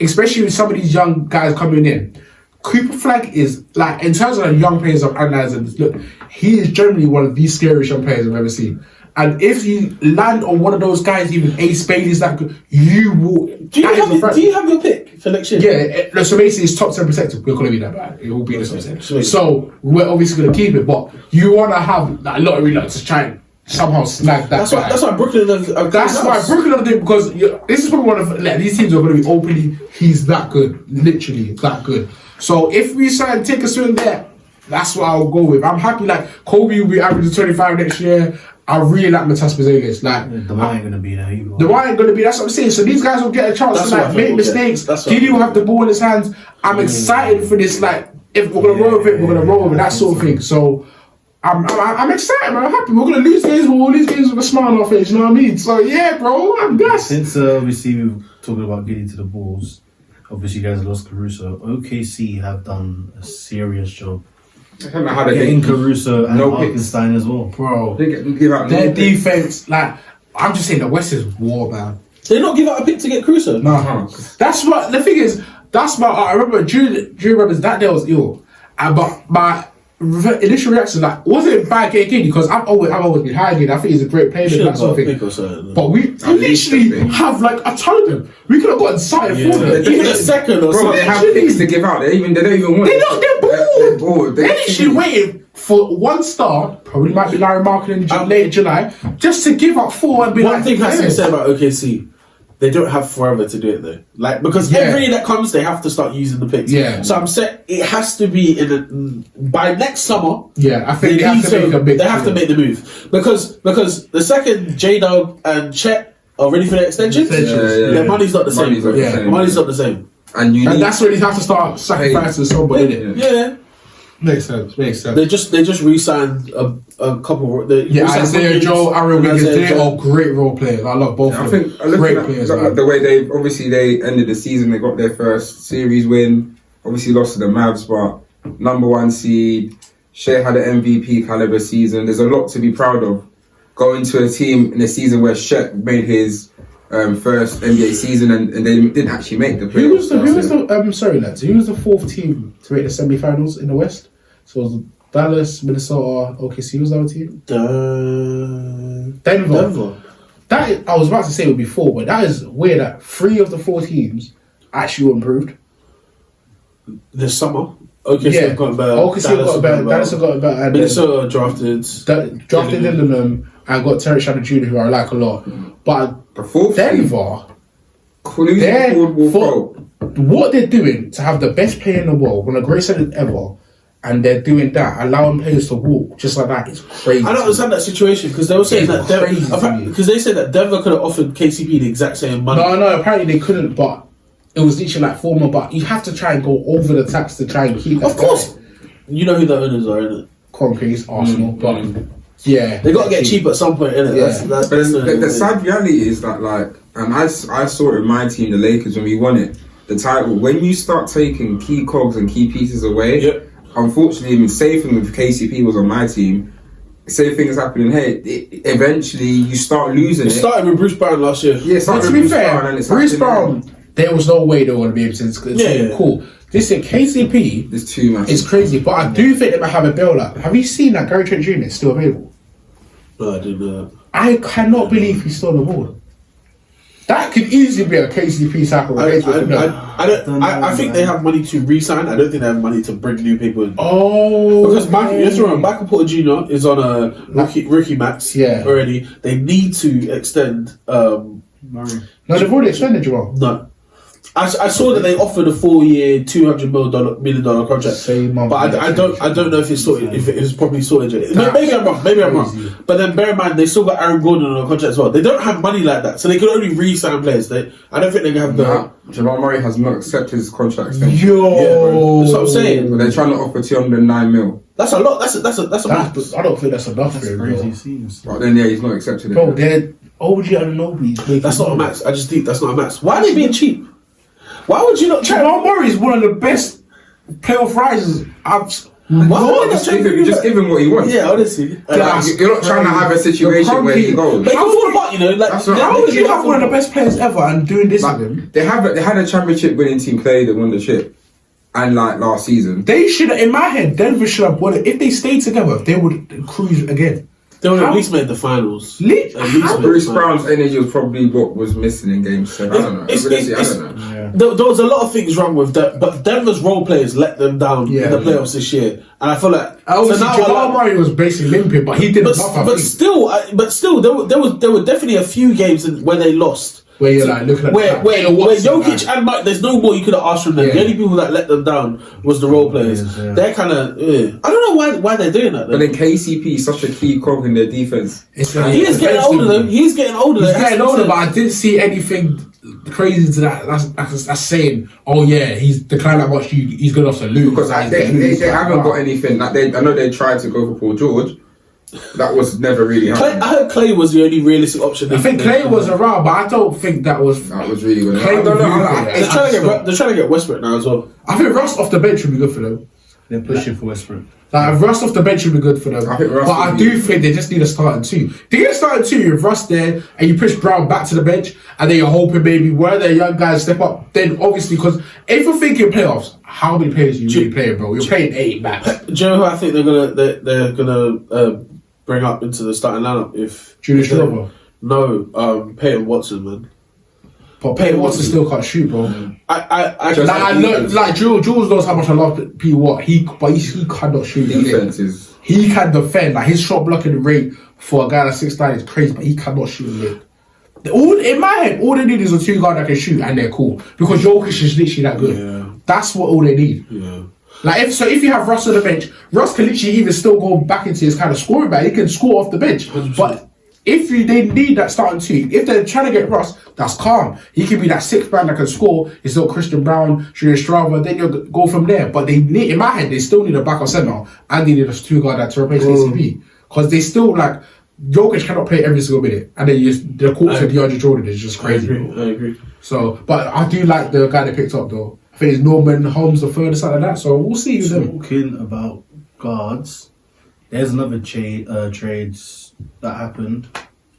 especially with some of these young guys coming in, Cooper Flag is like, in terms of the young players of analyzing, look, he is generally one of the scariest young players I've ever seen. And if you land on one of those guys, even Ace Bailey's that good, you will. Do you have your pick for next year? Yeah, so basically it's top 10 protected. We're going to be that bad. It will be the top 10. So we're obviously going to keep it, but you want to have that lottery luck to try and somehow snag that. That's why Brooklyn. That's why Brooklyn are doing, because this is probably one of these teams are going to be openly. He's that good, literally that good. So if we try and take a swing there, that's what I'll go with. I'm happy. Like Kobe will be averaging 25 next year. I really like Matas Porzingis. Like the one ain't gonna be there. The one ain't gonna be. That's what I'm saying. So these guys will get a chance to make mistakes. Diddy will have the ball in his hands. I'm excited for this. Like if we're gonna roll with it, we're gonna roll with it. That sort of thing. So I'm excited, man. I'm happy. We're gonna lose games. We'll lose games with a smile on our face. You know what I mean? So yeah, bro. I'm gassed. Since obviously we were talking about getting to the Bulls. Obviously, you guys lost Caruso. OKC have done a serious job. I don't know how they getting Caruso and Hartenstein as well. Bro, they give out their defense, like, I'm just saying the West is war, man. They not give out a pick to get Caruso? No. That's what, the thing is, I remember Drew Robbins, that day was ill. But my initial reaction, like, wasn't bad getting because I've always been high again. I think he's a great player and that sort of thing. But we literally have like a ton of them. We could have gotten something for them. Even a second or something. They have picks to give out. They don't even want it. They're bored. They're literally waiting for one star, probably might be Larry Markin in late July, just to give up 4 and be one thing has to be said about OKC. They don't have forever to do it though. Like, because every year that comes, they have to start using the picks. Yeah. So I'm saying it has to be by next summer. Yeah, I think they have to make the move because the second J-Dog and Chet are ready for their extensions, their money's not the same. Money's not the same. And that's when you have to start sacrificing somebody, innit? Yeah. Makes sense. They just re-signed a couple. Isaiah Joe, Aaron Wiggins, they're all great role players. I love both of them. I think great players. The way they ended the season, they got their first series win. Obviously lost to the Mavs, but number 1 seed. Shea had an MVP caliber season. There's a lot to be proud of. Going to a team in a season where Shea made his first NBA season and they didn't actually make the playoffs. Who was the 4th team to make the semi-finals in the West? So it was Dallas, Minnesota, OKC was our team. Denver. I was about to say it would be 4, but that is weird that 3 of the 4 teams actually improved this summer. OKC got better. Dallas got better. Minnesota drafted Lillard and got Terry Shannon Jr., who I like a lot. But the 4th Denver, what they're doing to have the best player in the world, one of the greatest centers ever, and they're doing that, allowing players to walk just like that, is crazy. I don't understand that situation because they were saying that because they said that Denver could have offered KCP the exact same money. No, apparently they couldn't, but it was literally like formal. But you have to try and go over the tax to try and keep. Of course, you know who the owners are, innit? Concrete, Arsenal, but yeah, they got to get cheap at some point, innit? Yeah. The sad reality is that, like, and I saw it in my team, the Lakers, when we won it, the title. When you start taking key cogs and key pieces away, unfortunately, I mean, same thing with KCP was on my team. Same thing is happening here. Eventually, you start losing it. It started with Bruce Brown last year. Yeah, to be fair, Bruce Brown, there was no way they were going to be able to. Cool. This is KCP. It's too much. It's crazy, but I do think they might have a bailout. Have you seen that Gary Trent Jr. is still available? No, I didn't know that. I cannot believe he's still on the board. That could easily be a KCP cycle. I think they have money to re-sign. I don't think they have money to bring new people in. Oh, because Michael Porter Jr. is on a rookie max already. They need to extend. No, they've already extended Gerald. No. I saw that they offered a 4-year, $200 million contract, but I don't know if it's sorted, if it's properly sorted yet. Maybe I'm wrong. But then bear in mind they still got Aaron Gordon on a contract as well. They don't have money like that, so they can only re-sign players. I don't think they can have the. Jamal Murray has not accepted his contract extension. That's what I'm saying. But they're trying to offer $209 million. That's a lot. That's a max. I don't think that's enough for him. But then he's not accepted it. Bro, they're OG Anunoby. That's not a max. I just think that's not a max. Why are they being cheap? Why would you not try? Jamal Murray is one of the best playoff risers I've. Just give him what he wants. Yeah, honestly. You're not trying to have a situation where he goes. But how would you have one of the best players ever and doing this with him? They had a championship winning team play that won the chip. And like last season. They should, in my head, Denver should have won it. If they stayed together, they would cruise again. They would at least made the finals. Bruce Brown's energy was probably what was missing in Game 7. I don't know. I don't know. There was a lot of things wrong with that, but Denver's role players let them down in the playoffs this year, and I feel like Jamal Murray was basically limping, but he did enough. But still, there were definitely a few games where they lost. Where you're like looking at where Jokic and Mike, there's no more you could have asked from them. The only people that let them down was the role players. They're kind of I don't know why they're doing that. But then KCP is such a key cog in their defense. He is getting older though. He's getting older. But I didn't see anything crazy to that. That's saying, oh yeah, he's declined that much. He's good enough to lose because they haven't got anything. Like I know they tried to go for Paul George. That was never really happening. I heard Clay was the only realistic option. I think Clay was around, but I don't think that was really good. They're trying to get Westbrook now as well. I think Russ off the bench would be good for them. They're pushing for Westbrook. Like Russ off the bench would be good for them. But I do think they just need a starting 2. They get a starting 2 with Russ there, and you push Brown back to the bench, and then you're hoping maybe one of their young guys step up. Then obviously, because if you're thinking playoffs, how many players are you really playing, bro? You're playing 8 max. Do you know who I think they're gonna bring up into the starting lineup? If Julius Randle? No, Peyton Watson, man. But Peyton Watson still can't shoot, bro. Jules knows how much I love P. Watt. He cannot shoot. He can defend. Like his shot blocking rate for a guy that's 6'9" is crazy, but he cannot shoot a lick. In my head, all they need is a two guard that can shoot, and they're cool because Jokic is literally that good. Yeah. That's what all they need. Yeah. Like if you have Russ on the bench, Russ can literally even still go back into his kind of scoring bag. He can score off the bench. 100%. But they need that starting two. If they're trying to get Russ, that's calm. He can be that sixth man that can score. It's not Christian Brown, Julian Strava. Then you'll go from there. But they need, in my head, they still need a backup center and they need a two guard that to replace ACB because they still like Jokic cannot play every single minute, and then the course of DeAndre Jordan is just crazy. I agree. So, but I do like the guy they picked up though. I think it's Norman Holmes the third or something like that. So we'll see with them. Talking about guards, there's another trades that happened.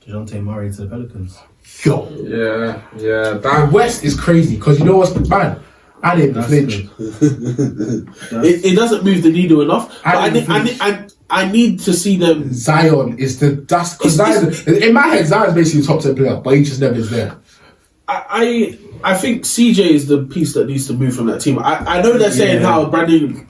DeJounte Murray to the Pelicans. Yo, Yeah. the That West is crazy because you know what's bad? I didn't flinch. It doesn't move the needle enough. But I need to see them. Zion is that's because Zion in my head Zion's basically a top 10 player, but he just never is there. I think CJ is the piece that needs to move from that team. I know they're saying how bring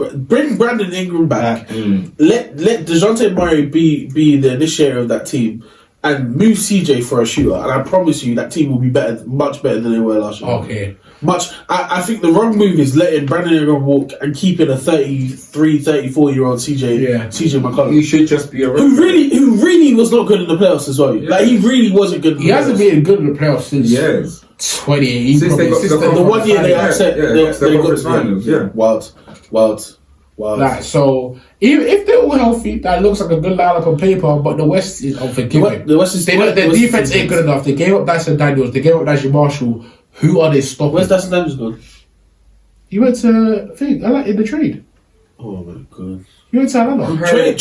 Brandon Ingram back. Let DeJounte Murray be the initiator of that team and move CJ for a shooter. And I promise you that team will be better, much better than they were last year. Okay. I think the wrong move is letting Brandon Ingram walk and keeping a 33, 34-year-old CJ McCollum. he should just be a Who really was not good in the playoffs as well. Like he really wasn't good. He hasn't been good in the playoffs since 2018. Since they got the 1 year they upset. They got the finals. Yeah. Wild. Like, so if they're all healthy, that looks like a good lineup on paper. But the West is unforgiving. The West is their defense ain't good enough. They gave up Dyson Daniels. They gave up Najee Marshall. Who are they stopping? Where's Dyson Daniels gone? He went to in the trade. Oh my god. He went to Atlanta.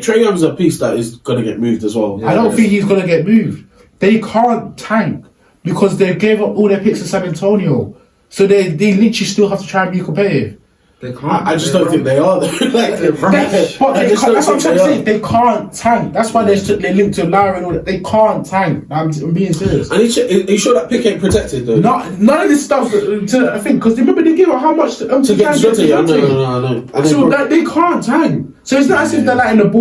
Trey Young's a piece that is gonna get moved as well. I don't think he's gonna get moved. They can't tank because they gave up all their picks to San Antonio. So they literally still have to try and be competitive. They can't. I just don't think they are. Like, That's what I'm trying to say. They can't tank. That's why they linked to Lara and all that. They can't tank. I'm being serious. And you sure that pick ain't protected though? None of this stuff to I think because remember they gave up how much to get Jota. I know. So that they can't tank. So it's not as if they're like in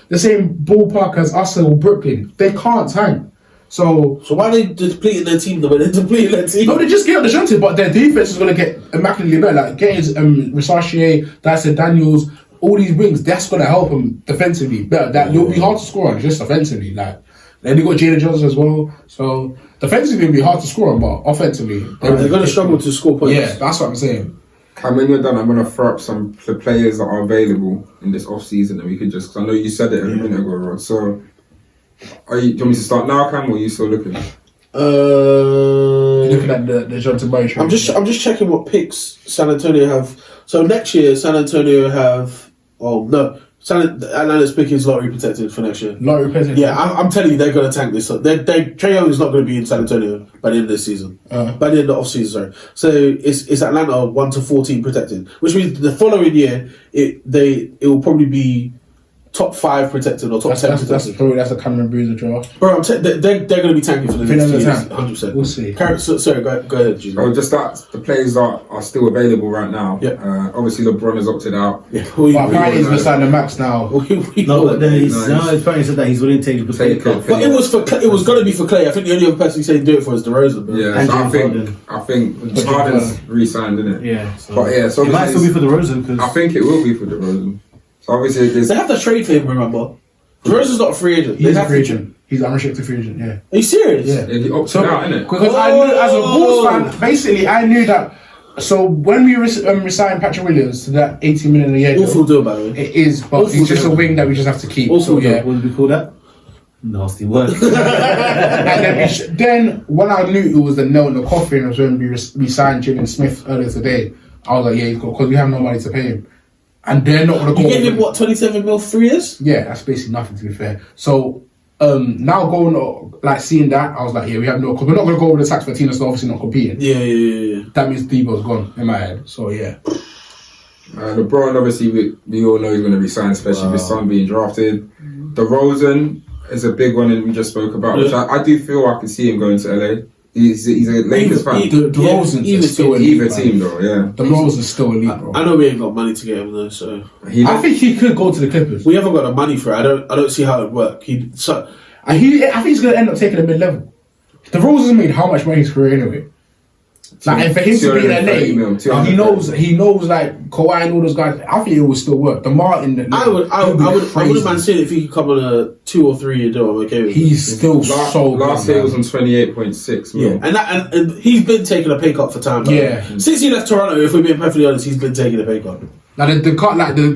the same ballpark as Arsenal or Brooklyn. They can't tank. So why are they depleting their team the way they're depleting their team? No, they just get the Shanty, but their defense is going to get immaculately better. Like getting Risachier, Dyson Daniels, all these wings, that's going to help them defensively better. That you'll be hard to score on just offensively. Like then they got Jalen Johnson as well. So defensively it'll be hard to score on, but offensively they're going to struggle to score points. Yeah, that's what I'm saying. Cam, when you're done, I'm going to throw up some the players that are available in this off season, and we could just. Cause I know you said it a minute ago, Rod. So. Do you want me to start now, Cam, or are you still looking? Looking at the Jonathan Murray trade. I'm just checking what picks San Antonio have. So next year, San Antonio have. Oh no, Atlanta's pick is lottery protected for next year. Lottery protected. Yeah, I'm telling you, they're going to tank this. Trae Young is not going to be in San Antonio by the end of this season. By the end of the off season, sorry. So it's Atlanta 1 to 14 protected, which means the following year it will probably be. Top 5 protected or top 10 protected. That's a Cameron Bruiser draft. Bro, they're going to be tanking for the next 2 years. 100%. We'll see. Sorry, go ahead, Jules. Oh, just that the players that are still available right now. Yeah. Obviously, LeBron has opted out. Yeah. But apparently he's going to sign the max now. It's funny said that he's willing to take the pay cut. But it was going to be for Clay. I think the only other person who said do it for is DeRozan. Bro. Yeah, so I think Harden's re-signed, isn't it? Yeah. But yeah, so it might still be for DeRozan because I think it will be for DeRozan. So obviously, they have to trade for him. Remember, DeRozan's not a free agent. He's a free agent. He's an unrestricted free agent. Yeah. Are you serious? Yeah. He opted out, innit? Because I knew as a Bulls fan, basically I knew that. So when we resigned Patrick Williams to that 18 million a year, awful deal, by the way. It is, but Awful it's just deal. a wing that we just have to keep. Awful deal. yeah. what did we call that? Nasty work. And then when I knew it was the nail in the coffin was when we signed Jalen Smith earlier today, I was like, yeah, he's got because we have no money to pay him. And they're not going to go. You gave him what, 27 mil for 3 years? Yeah, that's basically nothing to be fair. So now going seeing that, I was like, yeah, we have no because we're not going to go over the tax for Tina, so obviously not competing. Yeah. That means Debo's gone in my head. So yeah. LeBron, obviously, we all know he's going to resign, especially with his son being drafted. DeRozan is a big one, and we just spoke about, which I do feel I can see him going to LA. He's a Lakers fan. DeRozan's still elite. Either team, though, yeah. DeRozan's still elite, bro. I know we ain't got money to get him though, so I think he could go to the Clippers. we haven't got the money for it. I don't see how it would work. I think he's going to end up taking a mid-level. The rules has made how much money his career anyway. Like, and for him to be in LA, he knows like Kawhi and all those guys. I think it would still work. The Martin, I wouldn't mind seeing if he could come on a 2 or 3 year deal. I'm okay with He's still so last good, year was on 28.6 yeah, and he's been taking a pay cut for time. Yeah, since he left Toronto, if we're being perfectly honest, he's been taking a pay cut. Like we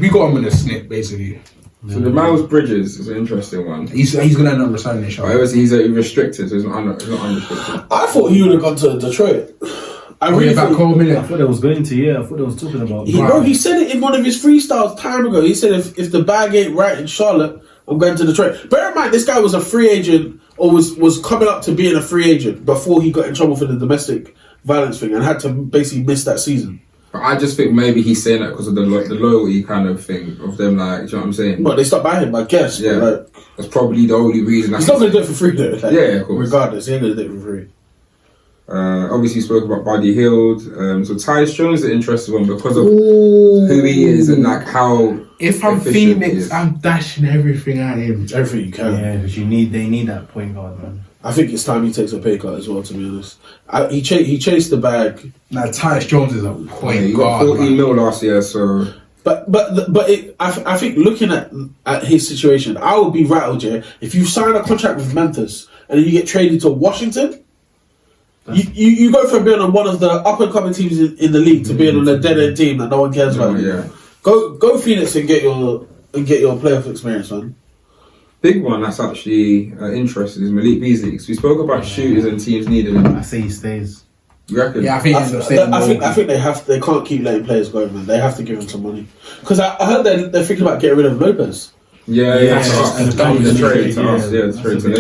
got him in a snip basically. So the Miles Bridges is an interesting one. He's gonna end up resigning this year. Obviously, he's restricted, so he's not unrestricted. I thought he would have gone to Detroit. I really I thought they was going to. Yeah, I thought they was talking about. He said it in one of his freestyles time ago. He said if the bag ain't right in Charlotte, I'm going to Detroit. Bear in mind, this guy was a free agent or was coming up to being a free agent before he got in trouble for the domestic violence thing and had to basically miss that season. But I just think maybe he's saying that because of the loyalty kind of thing of them, like, do you know what I'm saying? But they stopped buying him, I guess. Yeah, like, that's probably the only reason. He's not going to do it for free, though. Like, yeah, of course. Regardless, he ain't going to do it for free. Obviously, you spoke about Buddy Hield. So Tyus Jones is an interesting one because of who he is and like how. If I'm Phoenix, I'm dashing everything at him. Everything you can. Yeah, because they need that point guard, man. I think it's time he takes a pay cut as well, to be honest. He chased the bag. Now Tyus Jones is a point He guard. got 14 mil last year, so. I think looking at his situation, I would be rattled, yeah, if you sign a contract with Memphis and then you get traded to Washington. You go from being on one of the up and coming teams in the league to being on a dead end team that no one cares about. Yeah. Go Phoenix and get your playoff experience, man. Big one that's actually interesting is Malik Beasley. Because we spoke about shooters and teams needing him. I say he stays. You reckon? Yeah, I think I think they can't keep letting players go, man. They have to give him some money. Because I heard they're thinking about getting rid of Lopez. Yeah. The trade to us. Yeah, the trade to Lakers.